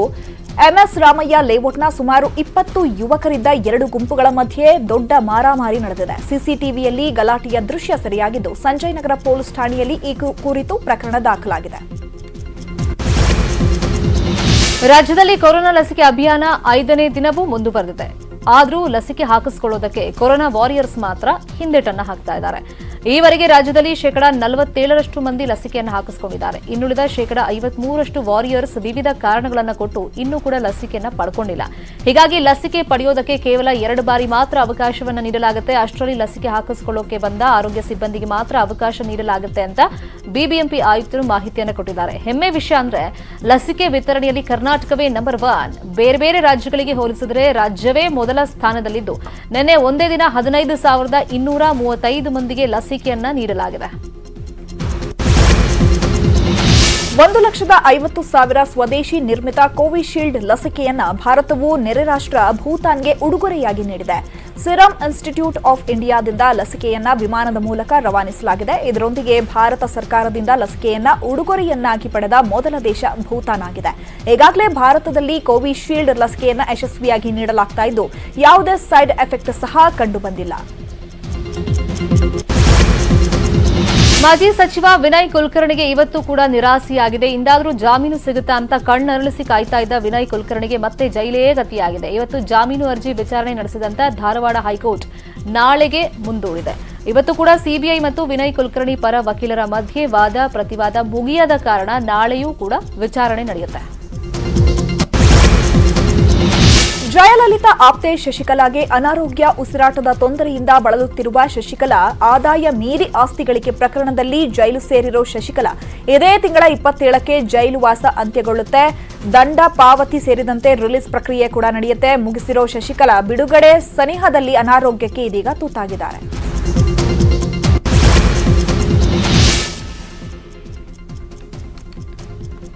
ಎಂಎಸ್ ರಾಮಯ್ಯ ಲೇಔಟ್ನ ಸುಮಾರು 20 ಯುವಕರಿದ್ದ ಎರಡು ಗುಂಪುಗಳ ಮಧ್ಯೆ ದೊಡ್ಡ ಮಾರಾಮಾರಿ ನಡೆದಿದೆ. ಸಿಸಿಟಿವಿಯಲ್ಲಿ ಗಲಾಟೆಯ ದೃಶ್ಯ ಸೆರೆಯಾಗಿದ್ದು ಸಂಜಯ್ ನಗರ ಪೊಲೀಸ್ ಠಾಣೆಯಲ್ಲಿ ಈ ಕುರಿತು ಪ್ರಕರಣ ದಾಖಲಾಗಿದೆ. ರಾಜ್ಯದಲ್ಲಿ ಕೊರೋನಾ ಲಸಿಕೆ ಅಭಿಯಾನ 5ನೇ ದಿನವೂ ಮುಂದುವರೆದಿದೆ. ಆದರೂ ಲಸಿಕೆ ಹಾಕಿಸಿಕೊಳ್ಳೋದಕ್ಕೆ ಕೊರೋನಾ ವಾರಿಯರ್ಸ್ ಮಾತ್ರ ಹಿಂದೇಟನ್ನ ಹಾಕ್ತಾ ಇದ್ದಾರೆ. ಈವರೆಗೆ ರಾಜ್ಯದಲ್ಲಿ 47% ಮಂದಿ ಲಸಿಕೆಯನ್ನು ಹಾಕಿಸಿಕೊಂಡಿದ್ದಾರೆ. ಇನ್ನುಳಿದ 53% ವಾರಿಯರ್ಸ್ ವಿವಿಧ ಕಾರಣಗಳನ್ನು ಕೊಟ್ಟು ಇನ್ನೂ ಕೂಡ ಲಸಿಕೆಯನ್ನು ಪಡ್ಕೊಂಡಿಲ್ಲ. ಹೀಗಾಗಿ ಲಸಿಕೆ ಪಡೆಯೋದಕ್ಕೆ ಕೇವಲ 2 ಬಾರಿ ಮಾತ್ರ ಅವಕಾಶವನ್ನು ನೀಡಲಾಗುತ್ತೆ. ಅಷ್ಟರಲ್ಲಿ ಲಸಿಕೆ ಹಾಕಿಸಿಕೊಳ್ಳೋಕೆ ಬಂದ ಆರೋಗ್ಯ ಸಿಬ್ಬಂದಿಗೆ ಮಾತ್ರ ಅವಕಾಶ ನೀಡಲಾಗುತ್ತೆ ಅಂತ ಬಿಬಿಎಂಪಿ ಆಯುಕ್ತರು ಮಾಹಿತಿಯನ್ನು ಕೊಟ್ಟಿದ್ದಾರೆ. ಹೆಮ್ಮೆ ವಿಷಯ ಅಂದ್ರೆ ಲಸಿಕೆ ವಿತರಣೆಯಲ್ಲಿ ಕರ್ನಾಟಕವೇ ನಂಬರ್ 1. ಬೇರೆ ಬೇರೆ ರಾಜ್ಯಗಳಿಗೆ ಹೋಲಿಸಿದರೆ ರಾಜ್ಯವೇ ಮೊದಲ ಸ್ಥಾನದಲ್ಲಿದ್ದು ನಿನ್ನೆ ಒಂದೇ ದಿನ 15,235 ಮಂದಿಗೆ ಲಸಿಕೆಯನ್ನ ನೀಡಲಾಗಿದೆ. 1,50,000 ಸ್ವದೇಶಿ ನಿರ್ಮಿತ ಕೋವಿಶೀಲ್ಡ್ ಲಸಿಕೆಯನ್ನ ಭಾರತವು ನೆರೆ ರಾಷ್ಟ್ರ ಭೂತಾನ್ಗೆ ಉಡುಗೊರೆಯಾಗಿ ನೀಡಿದೆ. ಸಿರಮ್ ಇನ್ಸ್ಟಿಟ್ಯೂಟ್ ಆಫ್ ಇಂಡಿಯಾದಿಂದ ಲಸಿಕೆಯನ್ನ ವಿಮಾನದ ಮೂಲಕ ರವಾನಿಸಲಾಗಿದೆ. ಇದರೊಂದಿಗೆ ಭಾರತ ಸರ್ಕಾರದಿಂದ ಲಸಿಕೆಯನ್ನ ಉಡುಗೊರೆಯನ್ನಾಗಿ ಪಡೆದ ಮೊದಲ ದೇಶ ಭೂತಾನ್ ಆಗಿದೆ. ಈಗಾಗಲೇ ಭಾರತದಲ್ಲಿ ಕೋವಿಶೀಲ್ಡ್ ಲಸಿಕೆಯನ್ನ ಯಶಸ್ವಿಯಾಗಿ ನೀಡಲಾಗ್ತಾ ಇದ್ದು ಯಾವುದೇ ಸೈಡ್ ಎಫೆಕ್ಟ್ ಸಹ ಕಂಡುಬಂದಿಲ್ಲ. ಮಾಜಿ ಸಚಿವ ವಿನಯ್ ಕುಲಕರ್ಣಿಗೆ ಇವತ್ತು ಕೂಡ ನಿರಾಸೆಯಾಗಿದೆ. ಇಂದಾದರೂ ಜಾಮೀನು ಸಿಗುತ್ತಾ ಅಂತ ಕಣ್ಣರಳಿಸಿ ಕಾಯ್ತಾ ಇದ್ದ ವಿನಯ್ ಕುಲಕರ್ಣಿಗೆ ಮತ್ತೆ ಜೈಲೇ ಗತಿಯಾಗಿದೆ. ಇವತ್ತು ಜಾಮೀನು ಅರ್ಜಿ ವಿಚಾರಣೆ ನಡೆಸಿದಂತ ಧಾರವಾಡ ಹೈಕೋರ್ಟ್ ನಾಳೆಗೆ ಮುಂದೂಡಿದೆ. ಇವತ್ತು ಕೂಡ ಸಿಬಿಐ ಮತ್ತು ವಿನಯ್ ಕುಲಕರ್ಣಿ ಪರ ವಕೀಲರ ಮಧ್ಯೆ ವಾದ ಪ್ರತಿವಾದ ಮುಗಿಯದ ಕಾರಣ ನಾಳೆಯೂ ಕೂಡ ವಿಚಾರಣೆ ನಡೆಯುತ್ತೆ. ಜಯಲಲಿತಾ ಆಪ್ತೆ ಶಶಿಕಲಾಗೆ ಅನಾರೋಗ್ಯ, ಉಸಿರಾಟದ ತೊಂದರೆಯಿಂದ ಬಳಲುತ್ತಿರುವ ಶಶಿಕಲಾ ಆದಾಯ ಮೀರಿ ಆಸ್ತಿ ಗಳಿಕೆ ಪ್ರಕರಣದಲ್ಲಿ ಜೈಲು ಸೇರಿರೋ ಶಶಿಕಲಾ ಇದೇ ತಿಂಗಳ 27ಕ್ಕೆ ಜೈಲು ವಾಸ ಅಂತ್ಯಗೊಳ್ಳುತ್ತೆ. ದಂಡ ಪಾವತಿ ಸೇರಿದಂತೆ ರಿಲೀಸ್ ಪ್ರಕ್ರಿಯೆ ಕೂಡ ನಡೆಯುತ್ತೆ. ಮುಗಿಸಿರೋ ಶಶಿಕಲಾ ಬಿಡುಗಡೆ ಸನಿಹದಲ್ಲಿ ಅನಾರೋಗ್ಯಕ್ಕೆ ಇದೀಗ ತುತ್ತಾಗಿದ್ದಾರೆ.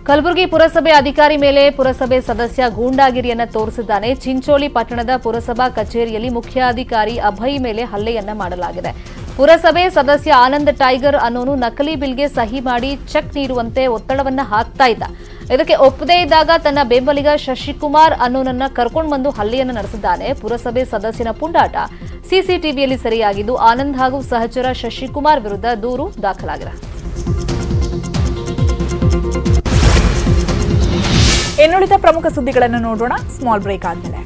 ಕಲಬುರಗಿ ಪುರಸಭೆ ಅಧಿಕಾರಿ ಮೇಲೆ ಪುರಸಭೆ ಸದಸ್ಯ ಗೂಂಡಾಗಿರಿಯನ್ನ ತೋರಿಸಿದ್ದಾನೆ. ಚಿಂಚೋಳಿ ಪಟ್ಟಣದ ಪುರಸಭಾ ಕಚೇರಿಯಲ್ಲಿ ಮುಖ್ಯಾಧಿಕಾರಿ ಅಭಯ್ ಮೇಲೆ ಹಲ್ಲೆಯನ್ನ ಮಾಡಲಾಗಿದೆ. ಪುರಸಭೆ ಸದಸ್ಯ ಆನಂದ್ ಟೈಗರ್ ಅನ್ನೋನು ನಕಲಿ ಬಿಲ್ಗೆ ಸಹಿ ಮಾಡಿ ಚೆಕ್ ನೀಡುವಂತೆ ಒತ್ತಡವನ್ನ ಹಾಕ್ತಾ ಇದ್ದ. ಇದಕ್ಕೆ ಒಪ್ಪದೇ ಇದ್ದಾಗ ತನ್ನ ಬೆಂಬಲಿಗ ಶಶಿಕುಮಾರ್ ಅನ್ನೋನನ್ನ ಕರ್ಕೊಂಡು ಬಂದು ಹಲ್ಲೆಯನ್ನ ನಡೆಸಿದ್ದಾನೆ. ಪುರಸಭೆ ಸದಸ್ಯನ ಪುಂಡಾಟ ಸಿಸಿಟಿವಿಯಲ್ಲಿ ಸೆರೆಯಾಗಿದ್ದು ಆನಂದ್ ಹಾಗೂ ಸಹಚರ ಶಶಿಕುಮಾರ್ ವಿರುದ್ಧ ದೂರು ದಾಖಲಾಗಿದೆ. ಇನ್ನುಳಿದ ಪ್ರಮುಖ ಸುದ್ದಿಗಳನ್ನು ನೋಡೋಣ ಸ್ಮಾಲ್ ಬ್ರೇಕ್ ಆದ್ಮೇಲೆ.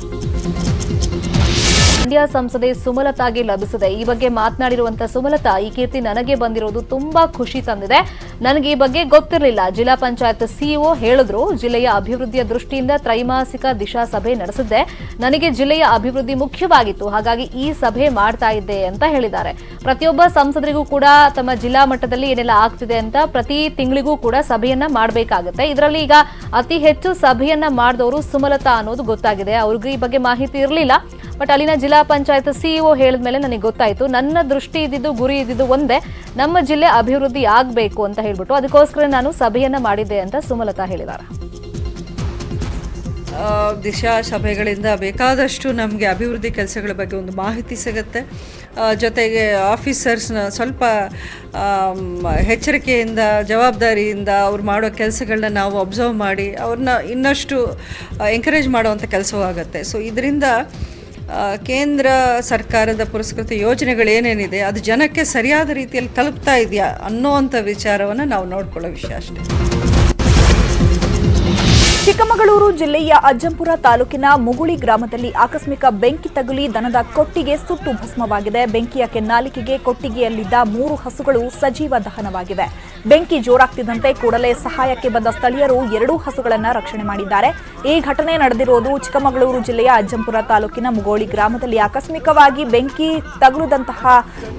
ಮಂಡ್ಯ ಸಂಸದೆ ಸುಮಲತಾಗೆ ಲಭಿಸಿದೆ. ಈ ಬಗ್ಗೆ ಮಾತನಾಡಿರುವಂತಹ ಸುಮಲತಾ, ಈ ಕೀರ್ತಿ ನನಗೆ ಬಂದಿರೋದು ತುಂಬಾ ಖುಷಿ ತಂದಿದೆ. ನನಗೆ ಈ ಬಗ್ಗೆ ಗೊತ್ತಿರಲಿಲ್ಲ. ಜಿಲ್ಲಾ ಪಂಚಾಯತ್ ಸಿಇಒ ಹೇಳಿದ್ರು. ಜಿಲ್ಲೆಯ ಅಭಿವೃದ್ಧಿಯ ದೃಷ್ಟಿಯಿಂದ ತ್ರೈಮಾಸಿಕ ದಿಶಾ ಸಭೆ ನಡೆಸಿದ್ದೆ. ನನಗೆ ಜಿಲ್ಲೆಯ ಅಭಿವೃದ್ಧಿ ಮುಖ್ಯವಾಗಿತ್ತು, ಹಾಗಾಗಿ ಈ ಸಭೆ ಮಾಡ್ತಾ ಇದ್ದೆ ಅಂತ ಹೇಳಿದ್ದಾರೆ. ಪ್ರತಿಯೊಬ್ಬ ಸಂಸದರಿಗೂ ಕೂಡ ತಮ್ಮ ಜಿಲ್ಲಾ ಮಟ್ಟದಲ್ಲಿ ಏನೆಲ್ಲ ಆಗ್ತಿದೆ ಅಂತ ಪ್ರತಿ ತಿಂಗಳಿಗೂ ಕೂಡ ಸಭೆಯನ್ನ ಮಾಡಬೇಕಾಗುತ್ತೆ. ಇದರಲ್ಲಿ ಈಗ ಅತಿ ಹೆಚ್ಚು ಸಭೆಯನ್ನ ಮಾಡಿದವರು ಸುಮಲತಾ ಅನ್ನೋದು ಗೊತ್ತಾಗಿದೆ. ಅವ್ರಿಗೆ ಈ ಬಗ್ಗೆ ಮಾಹಿತಿ ಇರಲಿಲ್ಲ. ಬಟ್ ಅಲ್ಲಿನ ಜಿಲ್ಲಾ ಪಂಚಾಯತ್ ಸಿಇಒ ಹೇಳಿದ ಮೇಲೆ ನನಗೆ ಗೊತ್ತಾಯಿತು. ನನ್ನ ದೃಷ್ಟಿ ಇದ್ದಿದ್ದು, ಗುರಿ ಇದ್ದಿದ್ದು ಒಂದೇ, ನಮ್ಮ ಜಿಲ್ಲೆ ಅಭಿವೃದ್ಧಿ ಆಗಬೇಕು ಅಂತ ಹೇಳ್ಬಿಟ್ಟು ಅದಕ್ಕೋಸ್ಕರ ನಾನು ಸಭೆಯನ್ನ ಮಾಡಿದ್ದೆ ಅಂತ ಸುಮಲತಾ ಹೇಳಿದ್ದಾರೆ. ದಿಶಾ ಸಭೆಗಳಿಂದ ಬೇಕಾದಷ್ಟು ನಮಗೆ ಅಭಿವೃದ್ಧಿ ಕೆಲಸಗಳ ಬಗ್ಗೆ ಒಂದು ಮಾಹಿತಿ ಸಿಗುತ್ತೆ. ಜೊತೆಗೆ ಆಫೀಸರ್ಸ್ನ ಸ್ವಲ್ಪ ಎಚ್ಚರಿಕೆಯಿಂದ, ಜವಾಬ್ದಾರಿಯಿಂದ ಅವ್ರು ಮಾಡೋ ಕೆಲಸಗಳನ್ನ ನಾವು ಅಬ್ಸರ್ವ್ ಮಾಡಿ ಅವ್ರನ್ನ ಇನ್ನಷ್ಟು ಎಂಕರೇಜ್ ಮಾಡುವಂಥ ಕೆಲಸವೂ ಆಗುತ್ತೆ. ಸೊ ಇದರಿಂದ ಕೇಂದ್ರ ಸರ್ಕಾರದ ಪುರಸ್ಕೃತ ಯೋಜನೆಗಳೇನೇನಿದೆ ಅದು ಜನಕ್ಕೆ ಸರಿಯಾದ ರೀತಿಯಲ್ಲಿ ತಲುಪ್ತಾ ಇದೆಯಾ ಅನ್ನೋವಂಥ ವಿಚಾರವನ್ನು ನಾವು ನೋಡ್ಕೊಳ್ಳೋ ವಿಷಯ ಅಷ್ಟೇ. ಚಿಕ್ಕಮಗಳೂರು ಜಿಲ್ಲೆಯ ಅಜ್ಜಂಪುರ ತಾಲೂಕಿನ ಮುಗುಳಿ ಗ್ರಾಮದಲ್ಲಿ ಆಕಸ್ಮಿಕ ಬೆಂಕಿ ತಗುಲಿ ದನದ ಕೊಟ್ಟಿಗೆ ಸುಟ್ಟು ಭಸ್ಮವಾಗಿದೆ. ಬೆಂಕಿಯ ಕೆನ್ನಾಲಿಕೆಗೆ ಕೊಟ್ಟಿಗೆಯಲ್ಲಿದ್ದ 3 ಹಸುಗಳು ಸಜೀವ ದಹನವಾಗಿವೆ. ಬೆಂಕಿ ಜೋರಾಗ್ತಿದ್ದಂತೆ ಕೂಡಲೇ ಸಹಾಯಕ್ಕೆ ಬಂದ ಸ್ಥಳೀಯರು 2 ಹಸುಗಳನ್ನು ರಕ್ಷಣೆ ಮಾಡಿದ್ದಾರೆ. ಈ ಘಟನೆ ನಡೆದಿರುವುದು ಚಿಕ್ಕಮಗಳೂರು ಜಿಲ್ಲೆಯ ಅಜ್ಜಂಪುರ ತಾಲೂಕಿನ ಮುಗೋಳಿ ಗ್ರಾಮದಲ್ಲಿ. ಆಕಸ್ಮಿಕವಾಗಿ ಬೆಂಕಿ ತಗುಲಿದಂತಹ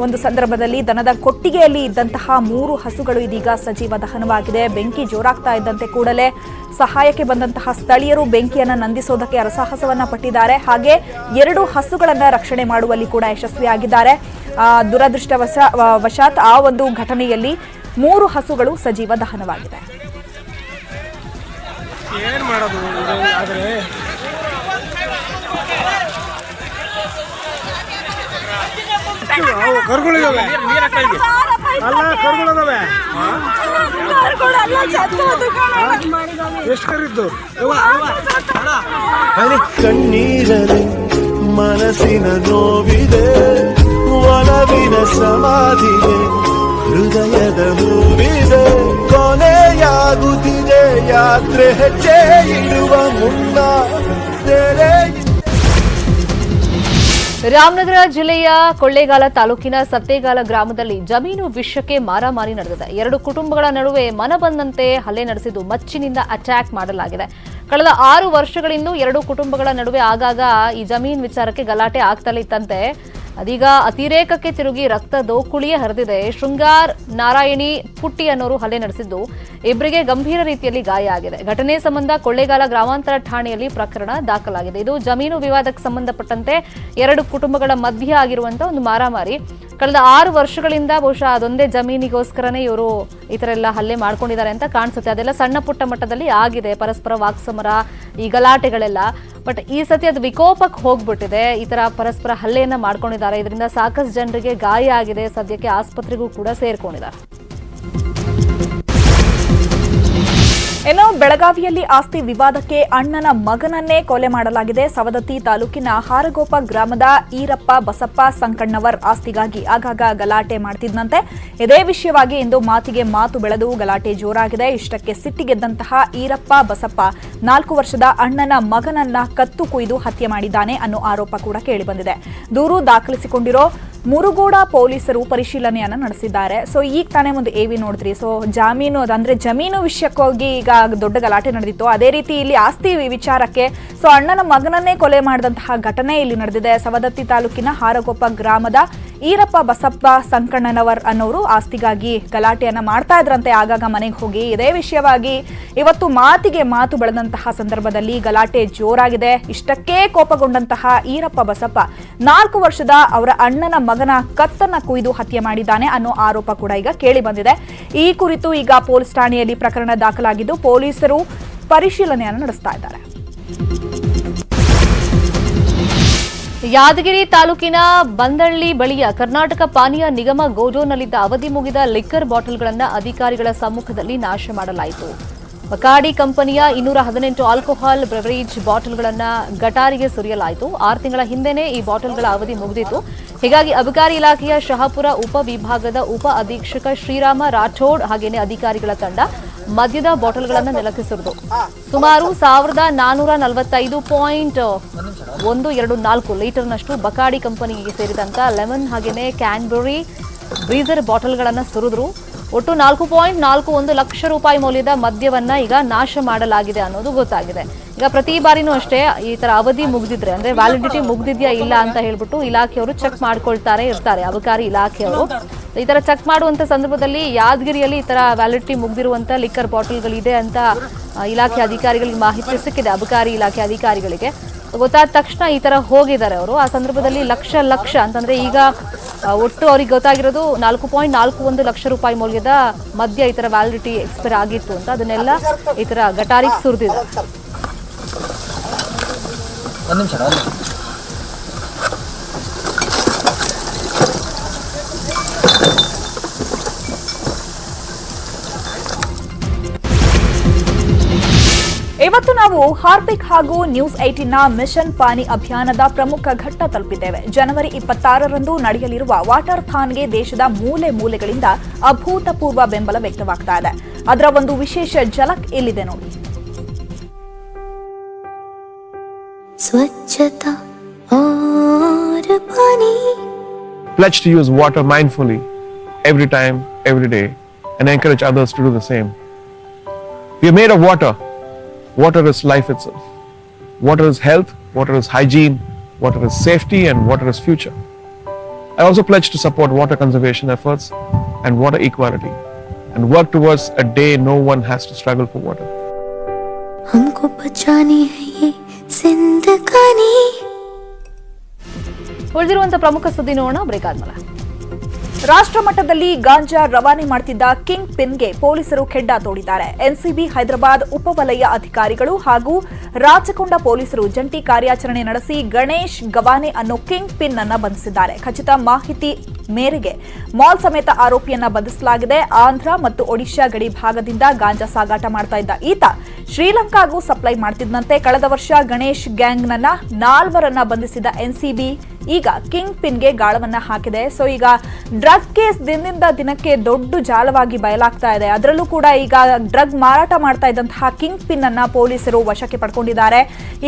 ಒಂದು ಸಂದರ್ಭದಲ್ಲಿ ದನದ ಕೊಟ್ಟಿಗೆಯಲ್ಲಿ ಇದ್ದಂತಹ 3 ಹಸುಗಳು ಇದೀಗ ಸಜೀವ ದಹನವಾಗಿದೆ. ಬೆಂಕಿ ಜೋರಾಗ್ತಾ ಇದ್ದಂತೆ ಕೂಡಲೇ ಸಹಾಯಕ್ಕೆ ಬಂದಂತಹ ಸ್ಥಳೀಯರು ಬೆಂಕಿಯನ್ನು ನಂದಿಸೋದಕ್ಕೆ ಹರಸಾಹಸವನ್ನ ಪಟ್ಟಿದ್ದಾರೆ. ಹಾಗೆ 2 ಹಸುಗಳನ್ನ ರಕ್ಷಣೆ ಮಾಡುವಲ್ಲಿ ಕೂಡ ಯಶಸ್ವಿಯಾಗಿದ್ದಾರೆ. ದುರದೃಷ್ಟವಶಾತ್ ಆ ಒಂದು ಘಟನೆಯಲ್ಲಿ 3 ಹಸುಗಳು ಸಜೀವ ದಹನವಾಗಿದೆ. ಕಣ್ಣೀರಲಿ ಮನಸ್ಸಿನ ನೋವಿದೆ, ಒಲವಿನ ಸಮಾಧಿಗೆ ಹೃದಯದ ಹೂವಿದೆ. ಕೊನೆಯಾಗುತ್ತಿದೆ ಯಾತ್ರೆ, ಹೆಜ್ಜೆ ಇಡುವ ಮುನ್ನ ತೆರೆ. ರಾಮನಗರ ಜಿಲ್ಲೆಯ ಕೊಳ್ಳೇಗಾಲ ತಾಲೂಕಿನ ಸತ್ತೇಗಾಲ ಗ್ರಾಮದಲ್ಲಿ ಜಮೀನು ವಿಷಯಕ್ಕೆ ಮಾರಾಮಾರಿ ನಡೆದಿದೆ. 2 ಕುಟುಂಬಗಳ ನಡುವೆ ಮನಬಂದಂತೆ ಹಲ್ಲೆ ನಡೆಸಿದ್ದು ಮಚ್ಚಿನಿಂದ ಅಟ್ಯಾಕ್ ಮಾಡಲಾಗಿದೆ. ಕಳೆದ 6 ವರ್ಷಗಳಿಂದ 2 ಕುಟುಂಬಗಳ ನಡುವೆ ಆಗಾಗ ಈ ಜಮೀನು ವಿಚಾರಕ್ಕೆ ಗಲಾಟೆ ಆಗ್ತಲೇ ಇತ್ತಂತೆ. ಅದೀಗ ಅತಿರೇಕಕ್ಕೆ ತಿರುಗಿ ರಕ್ತ ದೋಕುಳಿಯೇ ಹರಿದಿದೆ. ಶೃಂಗಾರ್ ನಾರಾಯಣಿ ಪುಟ್ಟಿ ಅನ್ನೋರು ಹಲ್ಲೆ ನಡೆಸಿದ್ದು ಇಬ್ಬರಿಗೆ ಗಂಭೀರ ರೀತಿಯಲ್ಲಿ ಗಾಯ ಆಗಿದೆ. ಘಟನೆ ಸಂಬಂಧ ಕೊಳ್ಳೇಗಾಲ ಗ್ರಾಮಾಂತರ ಠಾಣೆಯಲ್ಲಿ ಪ್ರಕರಣ ದಾಖಲಾಗಿದೆ. ಇದು ಜಮೀನು ವಿವಾದಕ್ಕೆ ಸಂಬಂಧಪಟ್ಟಂತೆ 2 ಕುಟುಂಬಗಳ ಮಧ್ಯೆ ಆಗಿರುವಂತಹ ಒಂದು ಮಾರಾಮಾರಿ. ಕಳೆದ 6 ವರ್ಷಗಳಿಂದ ಬಹುಶಃ ಅದೊಂದೇ ಜಮೀನಿಗೋಸ್ಕರನೇ ಇವರು ಈ ಥರ ಎಲ್ಲ ಹಲ್ಲೆ ಮಾಡ್ಕೊಂಡಿದ್ದಾರೆ ಅಂತ ಕಾಣಿಸುತ್ತೆ. ಅದೆಲ್ಲ ಸಣ್ಣ ಪುಟ್ಟ ಮಟ್ಟದಲ್ಲಿ ಆಗಿದೆ, ಪರಸ್ಪರ ವಾಕ್ಸಮರ, ಈ ಗಲಾಟೆಗಳೆಲ್ಲ. ಬಟ್ ಈ ಸತಿ ಅದು ವಿಕೋಪಕ್ಕೆ ಹೋಗ್ಬಿಟ್ಟಿದೆ. ಈ ತರ ಪರಸ್ಪರ ಹಲ್ಲೆಯನ್ನ ಮಾಡ್ಕೊಂಡಿದ್ದಾರೆ. ಇದರಿಂದ ಸಾಕಷ್ಟು ಜನರಿಗೆ ಗಾಯ ಆಗಿದೆ. ಸದ್ಯಕ್ಕೆ ಆಸ್ಪತ್ರೆಗೂ ಕೂಡ ಸೇರ್ಕೊಂಡಿದ್ದಾರೆ. ಇನ್ನು ಬೆಳಗಾವಿಯಲ್ಲಿ ಆಸ್ತಿ ವಿವಾದಕ್ಕೆ ಅಣ್ಣನ ಮಗನನ್ನೇ ಕೊಲೆ ಮಾಡಲಾಗಿದೆ. ಸವದತ್ತಿ ತಾಲೂಕಿನ ಹಾರಗೋಪ ಗ್ರಾಮದ ಈರಪ್ಪ ಬಸಪ್ಪ ಸಂಕಣ್ಣವರ್ ಆಸ್ತಿಗಾಗಿ ಆಗಾಗ ಗಲಾಟೆ ಮಾಡ್ತಿದ್ದಂತೆ. ಇದೇ ವಿಷಯವಾಗಿ ಇಂದು ಮಾತಿಗೆ ಮಾತು ಬೆಳೆದು ಗಲಾಟೆ ಜೋರಾಗಿದೆ. ಇಷ್ಟಕ್ಕೆ ಸಿಟ್ಟಿಗೆದ್ದಂತಹ ಈರಪ್ಪ ಬಸಪ್ಪ 4 ವರ್ಷದ ಅಣ್ಣನ ಮಗನನ್ನ ಕತ್ತು ಕೊಯ್ದು ಹತ್ಯೆ ಮಾಡಿದ್ದಾನೆ ಅನ್ನೋ ಆರೋಪ ಕೂಡ ಕೇಳಿಬಂದಿದೆ. ದೂರು ದಾಖಲಿಸಿಕೊಂಡಿರೋ ಮುರುಗೋಡ ಪೊಲೀಸರು ಪರಿಶೀಲನೆಯನ್ನ ನಡೆಸಿದ್ದಾರೆ. ಸೊ ಈಗ ತಾನೇ ಒಂದು ಎವಿ ನೋಡಿದ್ರಿ. ಸೊ ಜಮೀನು ವಿಷಯಕ್ಕೋಗಿ ಈಗ ದೊಡ್ಡ ಗಲಾಟೆ ನಡೆದಿತ್ತು. ಅದೇ ರೀತಿ ಇಲ್ಲಿ ಆಸ್ತಿ ವಿಚಾರಕ್ಕೆ ಸೊ ಅಣ್ಣನ ಮಗನನ್ನೇ ಕೊಲೆ ಮಾಡಿದಂತಹ ಘಟನೆ ಇಲ್ಲಿ ನಡೆದಿದೆ. ಸವದತ್ತಿ ತಾಲೂಕಿನ ಹಾರಗೊಪ್ಪ ಗ್ರಾಮದ ಈರಪ್ಪ ಬಸಪ್ಪ ಸಂಕಣ್ಣನವರ್ ಅನ್ನೋರು ಆಸ್ತಿಗಾಗಿ ಗಲಾಟೆಯನ್ನ ಮಾಡ್ತಾ ಇದ್ರಂತೆ ಆಗಾಗ ಮನೆಗೆ ಹೋಗಿ. ಇದೇ ವಿಷಯವಾಗಿ ಇವತ್ತು ಮಾತಿಗೆ ಮಾತು ಬೆಳೆದಂತಹ ಸಂದರ್ಭದಲ್ಲಿ ಗಲಾಟೆ ಜೋರಾಗಿದೆ. ಇಷ್ಟಕ್ಕೆ ಕೋಪಗೊಂಡಂತಹ ಈರಪ್ಪ ಬಸಪ್ಪ 4 ವರ್ಷದ ಅವರ ಅಣ್ಣನ ಮಗನ ಕತ್ತನ್ನ ಕುಯ್ದು ಹತ್ಯೆ ಮಾಡಿದ್ದಾನೆ ಅನ್ನೋ ಆರೋಪ ಕೂಡ ಈಗ ಕೇಳಿ ಬಂದಿದೆ. ಈ ಕುರಿತು ಈಗ ಪೊಲೀಸ್ ಠಾಣೆಯಲ್ಲಿ ಪ್ರಕರಣ ದಾಖಲಾಗಿದ್ದು ಪೊಲೀಸರು ಪರಿಶೀಲನೆಯನ್ನು ನಡೆಸ್ತಾ ಇದ್ದಾರೆ. ಯಾದಗಿರಿ ತಾಲೂಕಿನ ಬಂದಳ್ಳಿ ಬಳಿಯ ಕರ್ನಾಟಕ ಪಾನೀಯ ನಿಗಮ ಗೋಡೌನ್ನಲ್ಲಿದ್ದ ಅವಧಿ ಮುಗಿದ ಲಿಕ್ಕರ್ ಬಾಟಲ್ಗಳನ್ನು ಅಧಿಕಾರಿಗಳ ಸಮ್ಮುಖದಲ್ಲಿ ನಾಶ ಮಾಡಲಾಯಿತು. ಬಕಾಡಿ ಕಂಪನಿಯ 218 ಆಲ್ಕೋಹಾಲ್ ಬ್ರೆವರೇಜ್ ಬಾಟಲ್ಗಳನ್ನು ಗಟಾರಿಗೆ ಸುರಿಯಲಾಯಿತು. 6 ತಿಂಗಳ ಹಿಂದೆನೇ ಈ ಬಾಟಲ್ಗಳ ಅವಧಿ ಮುಗಿದಿತ್ತು. ಹೀಗಾಗಿ ಅಬಕಾರಿ ಇಲಾಖೆಯ ಶಹಾಪುರ ಉಪ ವಿಭಾಗದ ಉಪ ಅಧೀಕ್ಷಕ ಶ್ರೀರಾಮ ರಾಠೋಡ್ ಹಾಗೇನೆ ಅಧಿಕಾರಿಗಳ ತಂಡ ಮದ್ಯದ ಬಾಟಲ್ಗಳನ್ನು ನೆಲಕ್ಕೆ ಸುರಿದು ಸುಮಾರು 1440.124 ಲೀಟರ್ನಷ್ಟು ಬಕಾಡಿ ಕಂಪನಿಗೆ ಸೇರಿದಂತ ಲೆಮನ್ ಹಾಗೇನೆ ಕ್ಯಾನ್ಬೆರಿ ಬ್ರೀಸರ್ ಬಾಟಲ್ಗಳನ್ನು ಸುರಿದ್ರು. ಒಟ್ಟು 4.41 ಲಕ್ಷ ರೂಪಾಯಿ ಮೌಲ್ಯದ ಮದ್ಯವನ್ನ ಈಗ ನಾಶ ಮಾಡಲಾಗಿದೆ ಅನ್ನೋದು ಗೊತ್ತಾಗಿದೆ. ಈಗ ಪ್ರತಿ ಬಾರಿನೂ ಅಷ್ಟೇ ಈ ತರ ಅವಧಿ ಮುಗಿದಿದ್ರೆ ಅಂದ್ರೆ ವ್ಯಾಲಿಡಿಟಿ ಮುಗ್ದಿದ್ಯಾ ಇಲ್ಲ ಅಂತ ಹೇಳ್ಬಿಟ್ಟು ಇಲಾಖೆಯವರು ಚೆಕ್ ಮಾಡ್ಕೊಳ್ತಾರೆ ಇರ್ತಾರೆ. ಅಬಕಾರಿ ಇಲಾಖೆಯವರು ಈ ತರ ಚೆಕ್ ಮಾಡುವಂತ ಸಂದರ್ಭದಲ್ಲಿ ಯಾದಗಿರಿಯಲ್ಲಿ ಈ ತರ ವ್ಯಾಲಿಡಿಟಿ ಮುಗ್ದಿರುವಂತ ಲಿಕ್ಕರ್ ಬಾಟಲ್ಗಳಿದೆ ಅಂತ ಇಲಾಖೆ ಅಧಿಕಾರಿಗಳಿಗೆ ಮಾಹಿತಿ ಸಿಕ್ಕಿದೆ. ಅಬಕಾರಿ ಇಲಾಖೆ ಅಧಿಕಾರಿಗಳಿಗೆ ಗೊತ್ತಾದ ತಕ್ಷಣ ಈ ತರ ಹೋಗಿದ್ದಾರೆ ಅವರು. ಆ ಸಂದರ್ಭದಲ್ಲಿ ಲಕ್ಷ ಅಂತಂದ್ರೆ ಈಗ ಒಟ್ಟು ಅವ್ರಿಗೆ ಗೊತ್ತಾಗಿರೋದು 4.41 ಲಕ್ಷ ರೂಪಾಯಿ ಮೌಲ್ಯದ ಮದ್ಯ ಈ ತರ ವ್ಯಾಲಿಡಿಟಿ ಎಕ್ಸ್ಪೈರ್ ಆಗಿತ್ತು ಅಂತ ಅದನ್ನೆಲ್ಲ ಈ ತರ ಗಟಾರಿಗೆ ಸುರಿದಿದೆ. ಇವತ್ತು ನಾವು ಹಾರ್ಪಿಕ್ ಹಾಗೂ ನ್ಯೂಸ್ 18ನ ಮಿಷನ್ ಪಾನಿ ಅಭಿಯಾನದ ಪ್ರಮುಖ ಘಟ್ಟ ತಲುಪಿದ್ದೇವೆ. ಜನವರಿ 26ರಂದು ನಡೆಯಲಿರುವ ವಾಟರ್ ಥಾನ್ಗೆ ದೇಶದ ಮೂಲೆ ಮೂಲೆಗಳಿಂದ ಅಭೂತಪೂರ್ವ ಬೆಂಬಲ ವ್ಯಕ್ತವಾಗ್ತಾ ಇದೆ. ಅದರ ಒಂದು ವಿಶೇಷ ಝಲಕ್ ಇಲ್ಲಿದೆ ನೋಡಿ. ಸ್ವಚ್ಛತಾ और पानी. Pledge to use water mindfully every time, every day, and encourage others to do the same. We are made of water. Water is life itself. Water is health, water is hygiene, water is safety, and water is future. I also pledge to support water conservation efforts and water equality, and work towards a day no one has to struggle for water. हमको बचानी है ये जिंदगानी. ಉಳಿದಿರುವಂತಹ ಪ್ರಮುಖ ಸುದ್ದಿ ನೋಡೋಣ break ಆದ್ಮೇಲೆ. ರಾಷ್ಟ್ರ ಮಟ್ಟದಲ್ಲಿ ಗಾಂಜಾ ರವಾನೆ ಮಾಡುತ್ತಿದ್ದ ಕಿಂಗ್ ಪಿನ್ಗೆ ಪೊಲೀಸರು ಖೆಡ್ಡಾ ತೋಡಿದ್ದಾರೆ. ಎನ್ಸಿಬಿ ಹೈದರಾಬಾದ್ ಉಪವಲಯ ಅಧಿಕಾರಿಗಳು ಹಾಗೂ ರಾಚಕೊಂಡ ಪೊಲೀಸರು ಜಂಟಿ ಕಾರ್ಯಾಚರಣೆ ನಡೆಸಿ ಗಣೇಶ್ ಗವಾನೆ ಅನ್ನೋ ಕಿಂಗ್ ಪಿನ್ ಅನ್ನ ಬಂಧಿಸಿದ್ದಾರೆ. ಖಚಿತ ಮಾಹಿತಿ ಮೇರೆಗೆ ಮಾಲ್ ಸಮೇತ ಆರೋಪಿಯನ್ನ ಬಂಧಿಸಲಾಗಿದೆ. ಆಂಧ್ರ ಮತ್ತು ಒಡಿಶಾ ಗಡಿ ಭಾಗದಿಂದ ಗಾಂಜಾ ಸಾಗಾಟ ಮಾಡ್ತಾ ಇದ್ದ ಈತ ಶ್ರೀಲಂಕಾಗೂ ಸಪ್ಲೈ ಮಾಡ್ತಿದ್ದಂತೆ. ಕಳೆದ ವರ್ಷ ಗಣೇಶ್ ಗ್ಯಾಂಗ್ನನ್ನ 4 ಬಂಧಿಸಿದ ಎನ್ಸಿಬಿ ಈಗ ಕಿಂಗ್ ಪಿನ್ಗೆ ಗಾಳವನ್ನ ಹಾಕಿದೆ. ಸೊ ಈಗ ಡ್ರಗ್ ಕೇಸ್ ದಿನದಿಂದ ದಿನಕ್ಕೆ ದೊಡ್ಡ ಜಾಲವಾಗಿ ಬಯಲಾಗ್ತಾ ಇದೆ. ಅದರಲ್ಲೂ ಕೂಡ ಈಗ ಡ್ರಗ್ ಮಾರಾಟ ಮಾಡ್ತಾ ಇದ್ದಂತಹ ಕಿಂಗ್ ಪಿನ್ ಅನ್ನ ಪೊಲೀಸರು ವಶಕ್ಕೆ ಪಡ್ಕೊಂಡಿದ್ದಾರೆ.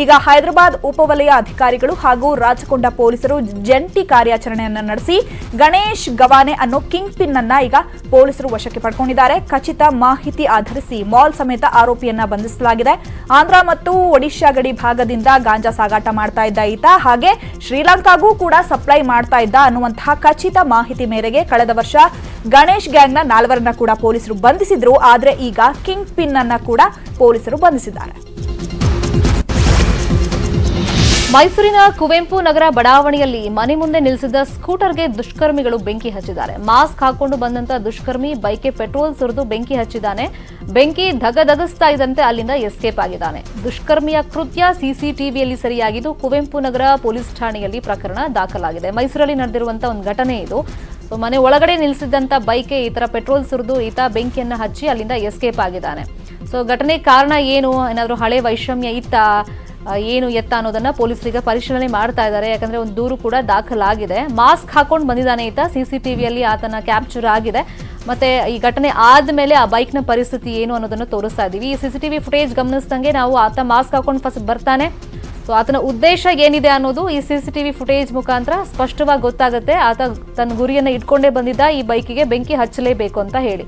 ಈಗ ಹೈದರಾಬಾದ್ ಉಪವಲಯ ಅಧಿಕಾರಿಗಳು ಹಾಗೂ ರಾಚಕೊಂಡ ಪೊಲೀಸರು ಜಂಟಿ ಕಾರ್ಯಾಚರಣೆಯನ್ನ ನಡೆಸಿ ಗಣೇಶ್ ಗವಾನೆ ಅನ್ನೋ ಕಿಂಗ್ ಪಿನ್ ಅನ್ನ ಈಗ ಪೊಲೀಸರು ವಶಕ್ಕೆ ಪಡ್ಕೊಂಡಿದ್ದಾರೆ. ಖಚಿತ ಮಾಹಿತಿ ಆಧರಿಸಿ ಮಾಲ್ ಸಮೇತ ಆರೋಪಿಯನ್ನ ಬಂಧಿಸಲಾಗಿದೆ. ಆಂಧ್ರ ಮತ್ತು ಒಡಿಶಾ ಗಡಿ ಭಾಗದಿಂದ ಗಾಂಜಾ ಸಾಗಾಟ ಮಾಡ್ತಾ ಇದ್ದ ಈತ ಹಾಗೆ ಶ್ರೀಲಂಕಾಗೂ ಕೂಡ ಸಪ್ಲೈ ಮಾಡ್ತಾ ಇದ್ದ ಅನ್ನುವಂತಹ ಖಚಿತ ಮಾಹಿತಿ ಮೇರೆಗೆ ಕಳೆದ ವರ್ಷ ಗಣೇಶ್ ಗ್ಯಾಂಗ್ನ 4 ಕೂಡ ಪೊಲೀಸರು ಬಂಧಿಸಿದ್ರು. ಆದ್ರೆ ಈಗ ಕಿಂಗ್ ಪಿನ್ ಅನ್ನ ಕೂಡ ಪೊಲೀಸರು ಬಂಧಿಸಿದ್ದಾರೆ. ಮೈಸೂರಿನ ಕುವೆಂಪು ನಗರ ಬಡಾವಣೆಯಲ್ಲಿ ಮನೆ ಮುಂದೆ ನಿಲ್ಲಿಸಿದ ಸ್ಕೂಟರ್ಗೆ ದುಷ್ಕರ್ಮಿಗಳು ಬೆಂಕಿ ಹಚ್ಚಿದ್ದಾರೆ. ಮಾಸ್ಕ್ ಹಾಕೊಂಡು ಬಂದಂತ ದುಷ್ಕರ್ಮಿ ಬೈಕ್ಗೆ ಪೆಟ್ರೋಲ್ ಸುರಿದು ಬೆಂಕಿ ಹಚ್ಚಿದ್ದಾನೆ. ಬೆಂಕಿ ಧಗಧಗಿಸ್ತಾ ಇದ್ದಂತೆ ಅಲ್ಲಿಂದ ಎಸ್ಕೇಪ್ ಆಗಿದ್ದಾನೆ. ದುಷ್ಕರ್ಮಿಯ ಕೃತ್ಯ ಸಿಸಿಟಿವಿಯಲ್ಲಿ ಸೆರೆಯಾಗಿದ್ದು ಕುವೆಂಪು ನಗರ ಪೊಲೀಸ್ ಠಾಣೆಯಲ್ಲಿ ಪ್ರಕರಣ ದಾಖಲಾಗಿದೆ. ಮೈಸೂರಲ್ಲಿ ನಡೆದಿರುವಂತಹ ಒಂದು ಘಟನೆ ಇದು. ಮನೆ ಒಳಗಡೆ ನಿಲ್ಲಿಸಿದಂತ ಬೈಕ್ಗೆ ಈ ತರ ಪೆಟ್ರೋಲ್ ಸುರಿದು ಈತ ಬೆಂಕಿಯನ್ನ ಹಚ್ಚಿ ಅಲ್ಲಿಂದ ಎಸ್ಕೇಪ್ ಆಗಿದ್ದಾನೆ. ಘಟನೆ ಕಾರಣ ಏನು, ಏನಾದರೂ ಹಳೆ ವೈಷಮ್ಯ ಇತ್ತ, ಏನು ಎತ್ತ ಅನ್ನೋದನ್ನ ಪೊಲೀಸರಿಗೆ ಪರಿಶೀಲನೆ ಮಾಡ್ತಾ ಇದ್ದಾರೆ. ಯಾಕಂದ್ರೆ ಒಂದು ದೂರು ಕೂಡ ದಾಖಲಾಗಿದೆ. ಮಾಸ್ಕ್ ಹಾಕೊಂಡು ಬಂದಿದ್ದಾನೆ ಈತ, ಸಿಸಿಟಿವಿಯಲ್ಲಿ ಆತನ ಕ್ಯಾಪ್ಚರ್ ಆಗಿದೆ. ಮತ್ತೆ ಈ ಘಟನೆ ಆದ್ಮೇಲೆ ಆ ಬೈಕ್ನ ಪರಿಸ್ಥಿತಿ ಏನು ಅನ್ನೋದನ್ನ ತೋರಿಸ್ತಾ ಇದೀವಿ. ಈ ಸಿಸಿಟಿವಿ ಫುಟೇಜ್ ಗಮನಿಸಿದಂಗೆ ನಾವು ಆತ ಮಾಸ್ಕ್ ಹಾಕೊಂಡು ಫಸ್ಟ್ ಬರ್ತಾನೆ, ಆತನ ಉದ್ದೇಶ ಏನಿದೆ ಅನ್ನೋದು ಈ ಸಿಸಿಟಿವಿ ಫುಟೇಜ್ ಮುಖಾಂತರ ಸ್ಪಷ್ಟವಾಗಿ ಗೊತ್ತಾಗುತ್ತೆ. ಆತ ತನ್ನ ಗುರಿಯನ್ನ ಇಟ್ಕೊಂಡೇ ಬಂದಿದ್ದ, ಈ ಬೈಕಿಗೆ ಬೆಂಕಿ ಹಚ್ಚಲೇಬೇಕು ಅಂತ ಹೇಳಿ.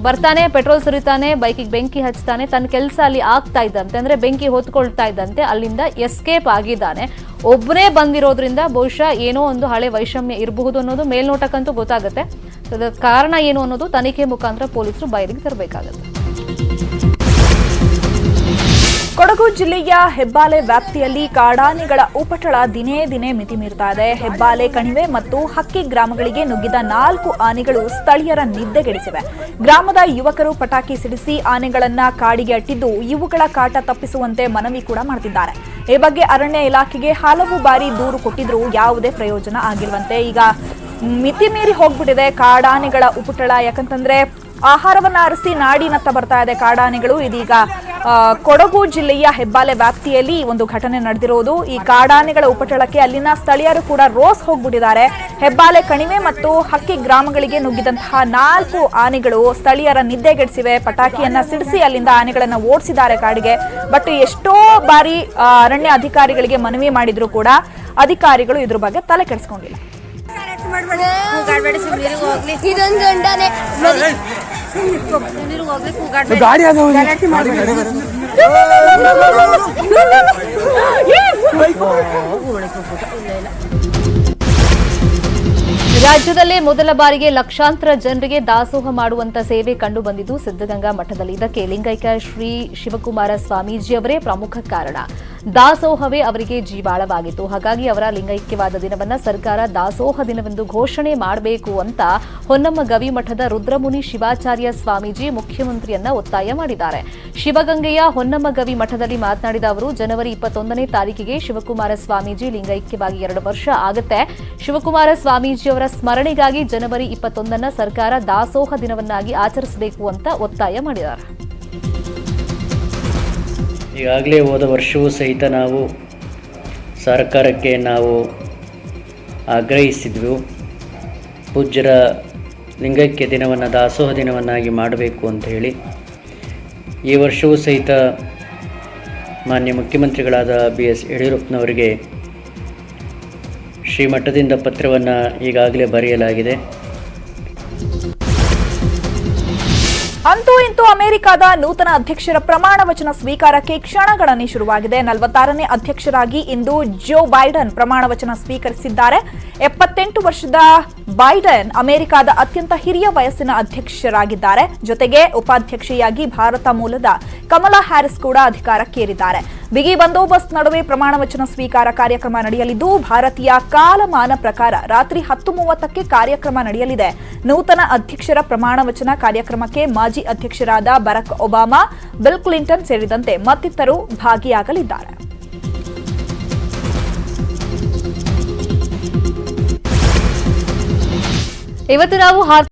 ಬರ್ತಾನೆ, ಪೆಟ್ರೋಲ್ ಸುರಿತಾನೆ, ಬೈಕಿಗೆ ಬೆಂಕಿ ಹಚ್ತಾನೆ. ತನ್ನ ಕೆಲಸ ಅಲ್ಲಿ ಆಗ್ತಾ ಇದ್ದಂತೆ, ಅಂದ್ರೆ ಬೆಂಕಿ ಹೊತ್ಕೊಳ್ತಾ ಇದ್ದಂತೆ ಅಲ್ಲಿಂದ ಎಸ್ಕೇಪ್ ಆಗಿದ್ದಾನೆ. ಒಬ್ಬನೇ ಬಂದಿರೋದ್ರಿಂದ ಬಹುಶಃ ಏನೋ ಒಂದು ಹಳೆ ವೈಷಮ್ಯ ಇರಬಹುದು ಅನ್ನೋದು ಮೇಲ್ನೋಟಕ್ಕಂತೂ ಗೊತ್ತಾಗುತ್ತೆ. ಕಾರಣ ಏನು ಅನ್ನೋದು ತನಿಖೆ ಮುಖಾಂತರ ಪೊಲೀಸರು ಬಯಲಿಗೆ ತರಬೇಕಾಗುತ್ತೆ. ಕೊಡಗು ಜಿಲ್ಲೆಯ ಹೆಬ್ಬಾಲೆ ವ್ಯಾಪ್ತಿಯಲ್ಲಿ ಕಾಡಾನೆಗಳ ಉಪಟಳ ದಿನೇ ದಿನೇ ಮಿತಿ ಮೀರ್ತಾ ಇದೆ. ಹೆಬ್ಬಾಲೆ ಕಣಿವೆ ಮತ್ತು ಹಕ್ಕಿ ಗ್ರಾಮಗಳಿಗೆ ನುಗ್ಗಿದ 4 ಆನೆಗಳು ಸ್ಥಳೀಯರ ನಿದ್ದೆಗೆಡಿಸಿವೆ. ಗ್ರಾಮದ ಯುವಕರು ಪಟಾಕಿ ಸಿಡಿಸಿ ಆನೆಗಳನ್ನ ಕಾಡಿಗೆ ಅಟ್ಟಿದ್ದು ಇವುಗಳ ಕಾಟ ತಪ್ಪಿಸುವಂತೆ ಮನವಿ ಕೂಡ ಮಾಡುತ್ತಿದ್ದಾರೆ. ಈ ಬಗ್ಗೆ ಅರಣ್ಯ ಇಲಾಖೆಗೆ ಹಲವು ಬಾರಿ ದೂರು ಕೊಟ್ಟಿದ್ರೂ ಯಾವುದೇ ಪ್ರಯೋಜನ ಆಗಿಲ್ವಂತೆ. ಈಗ ಮಿತಿ ಮೀರಿ ಹೋಗ್ಬಿಟ್ಟಿದೆ ಕಾಡಾನೆಗಳ ಉಪಟಳ. ಯಾಕಂತಂದ್ರೆ ಆಹಾರವನ್ನ ಅರಸಿ ನಾಡಿನತ್ತ ಬರ್ತಾ ಇದೆ ಕಾಡಾನೆಗಳು. ಇದೀಗ ಕೊಡಗು ಜಿಲ್ಲೆಯ ಹೆಬ್ಬಾಲೆ ವ್ಯಾಪ್ತಿಯಲ್ಲಿ ಒಂದು ಘಟನೆ ನಡೆದಿರೋದು. ಈ ಕಾಡಾನೆಗಳ ಉಪಟಳಕ್ಕೆ ಅಲ್ಲಿನ ಸ್ಥಳೀಯರು ಕೂಡ ರೋಸ್ ಹೋಗ್ಬಿಟ್ಟಿದ್ದಾರೆ. ಹೆಬ್ಬಾಲೆ ಕಣಿವೆ ಮತ್ತು ಹಕ್ಕಿ ಗ್ರಾಮಗಳಿಗೆ ನುಗ್ಗಿದಂತಹ 4 ಆನೆಗಳು ಸ್ಥಳೀಯರ ನಿದ್ದೆಗೆಡಿಸಿವೆ. ಪಟಾಕಿಯನ್ನ ಸಿಡಿಸಿ ಅಲ್ಲಿಂದ ಆನೆಗಳನ್ನ ಓಡಿಸಿದ್ದಾರೆ ಕಾಡಿಗೆ. ಬಟ್ ಎಷ್ಟೋ ಬಾರಿ ಅರಣ್ಯ ಅಧಿಕಾರಿಗಳಿಗೆ ಮನವಿ ಮಾಡಿದ್ರು ಕೂಡ ಅಧಿಕಾರಿಗಳು ಇದ್ರ ಬಗ್ಗೆ ತಲೆ ಕೆಡಿಸ್ಕೊಂಡಿಲ್ಲ. ರಾಜ್ಯದಲ್ಲೇ ಮೊದಲ ಬಾರಿಗೆ ಲಕ್ಷಾಂತರ ಜನರಿಗೆ ದಾಸೋಹ ಮಾಡುವಂತ ಸೇವೆ ಕಂಡು ಬಂದಿದ್ದು ಸಿದ್ದಗಂಗಾ ಮಠದಲ್ಲಿ. ಇದಕ್ಕೆ ಲಿಂಗೈಕ್ಯ ಶ್ರೀ ಶಿವಕುಮಾರ ಸ್ವಾಮೀಜಿ ಅವರೇ ಪ್ರಮುಖ ಕಾರಣ. ದಾಸೋಹವೇ ಅವರಿಗೆ ಜೀವಾಳವಾಗಿತ್ತು. ಹಾಗಾಗಿ ಅವರ ಲಿಂಗೈಕ್ಯವಾದ ದಿನವನ್ನ ಸರ್ಕಾರ ದಾಸೋಹ ದಿನವೆಂದು ಘೋಷಣೆ ಮಾಡಬೇಕು ಅಂತ ಹೊನ್ನಮ್ಮ ಗವಿ ಮಠದ ರುದ್ರಮುನಿ ಶಿವಾಚಾರ್ಯ ಸ್ವಾಮೀಜಿ ಮುಖ್ಯಮಂತ್ರಿಯನ್ನ ಒತ್ತಾಯ ಮಾಡಿದ್ದಾರೆ. ಶಿವಗಂಗೆಯ ಹೊನ್ನಮ್ಮ ಗವಿ ಮಠದಲ್ಲಿ ಮಾತನಾಡಿದ ಅವರು, ಜನವರಿ 21ನೇ ತಾರೀಕಿಗೆ ಶಿವಕುಮಾರ ಸ್ವಾಮೀಜಿ ಲಿಂಗೈಕ್ಯವಾಗಿ 2 ವರ್ಷ ಆಗುತ್ತೆ. ಶಿವಕುಮಾರ ಸ್ವಾಮೀಜಿಯವರ ಸ್ಮರಣೆಗಾಗಿ ಜನವರಿ 21ನ್ನ ಸರ್ಕಾರ ದಾಸೋಹ ದಿನವನ್ನಾಗಿ ಆಚರಿಸಬೇಕು ಅಂತ ಒತ್ತಾಯ ಮಾಡಿದ್ದಾರೆ. ಈಗಾಗಲೇ ಹೋದ ವರ್ಷವೂ ಸಹಿತ ನಾವು ಸರ್ಕಾರಕ್ಕೆ ನಾವು ಆಗ್ರಹಿಸಿದ್ವು, ಪೂಜ್ಯರ ಲಿಂಗೈಕ್ಯ ದಿನವನ್ನು ದಾಸೋಹ ದಿನವನ್ನಾಗಿ ಮಾಡಬೇಕು ಅಂತ ಹೇಳಿ. ಈ ವರ್ಷವೂ ಸಹಿತ ಮಾನ್ಯ ಮುಖ್ಯಮಂತ್ರಿಗಳಾದ BS ಯಡಿಯೂರಪ್ಪನವರಿಗೆ ಶ್ರೀಮಠದಿಂದ ಪತ್ರವನ್ನು ಈಗಾಗಲೇ ಬರೆಯಲಾಗಿದೆ. ಅಂತೂ ಇಂತೂ ಅಮೆರಿಕದ ನೂತನ ಅಧ್ಯಕ್ಷರ ಪ್ರಮಾಣ ವಚನ ಸ್ವೀಕಾರಕ್ಕೆ ಕ್ಷಣಗಣನೆ ಶುರುವಾಗಿದೆ. 46ನೇ ಅಧ್ಯಕ್ಷರಾಗಿ ಇಂದು ಜೋ ಬೈಡನ್ ಪ್ರಮಾಣ ವಚನ ಸ್ವೀಕರಿಸಿದ್ದಾರೆ. 78 ವರ್ಷದ ಬೈಡನ್ ಅಮೆರಿಕದ ಅತ್ಯಂತ ಹಿರಿಯ ವಯಸ್ಸಿನ ಅಧ್ಯಕ್ಷರಾಗಿದ್ದಾರೆ. ಜೊತೆಗೆ ಉಪಾಧ್ಯಕ್ಷೆಯಾಗಿ ಭಾರತ ಮೂಲದ ಕಮಲಾ ಹ್ಯಾರಿಸ್ ಕೂಡ ಅಧಿಕಾರಕ್ಕೇರಿದ್ದಾರೆ. ಬಿಗಿ ಬಂದೋಬಸ್ತ್ ನಡುವೆ ಪ್ರಮಾಣ ವಚನ ಸ್ವೀಕಾರ ಕಾರ್ಯಕ್ರಮ ನಡೆಯಲಿದ್ದು ಭಾರತೀಯ ಕಾಲಮಾನ ಪ್ರಕಾರ ರಾತ್ರಿ 10:30ಕ್ಕೆ ಕಾರ್ಯಕ್ರಮ ನಡೆಯಲಿದೆ. ನೂತನ ಅಧ್ಯಕ್ಷರ ಪ್ರಮಾಣ ವಚನ ಕಾರ್ಯಕ್ರಮಕ್ಕೆ ಮಾಜಿ ಅಧ್ಯಕ್ಷರಾದ ಬರಾಕ್ ಒಬಾಮಾ, ಬಿಲ್ ಕ್ಲಿಂಟನ್ ಸೇರಿದಂತೆ ಮತ್ತಿತರರು ಭಾಗಿಯಾಗಲಿದ್ದಾರೆ. ಇವತ್ತು ನಾವು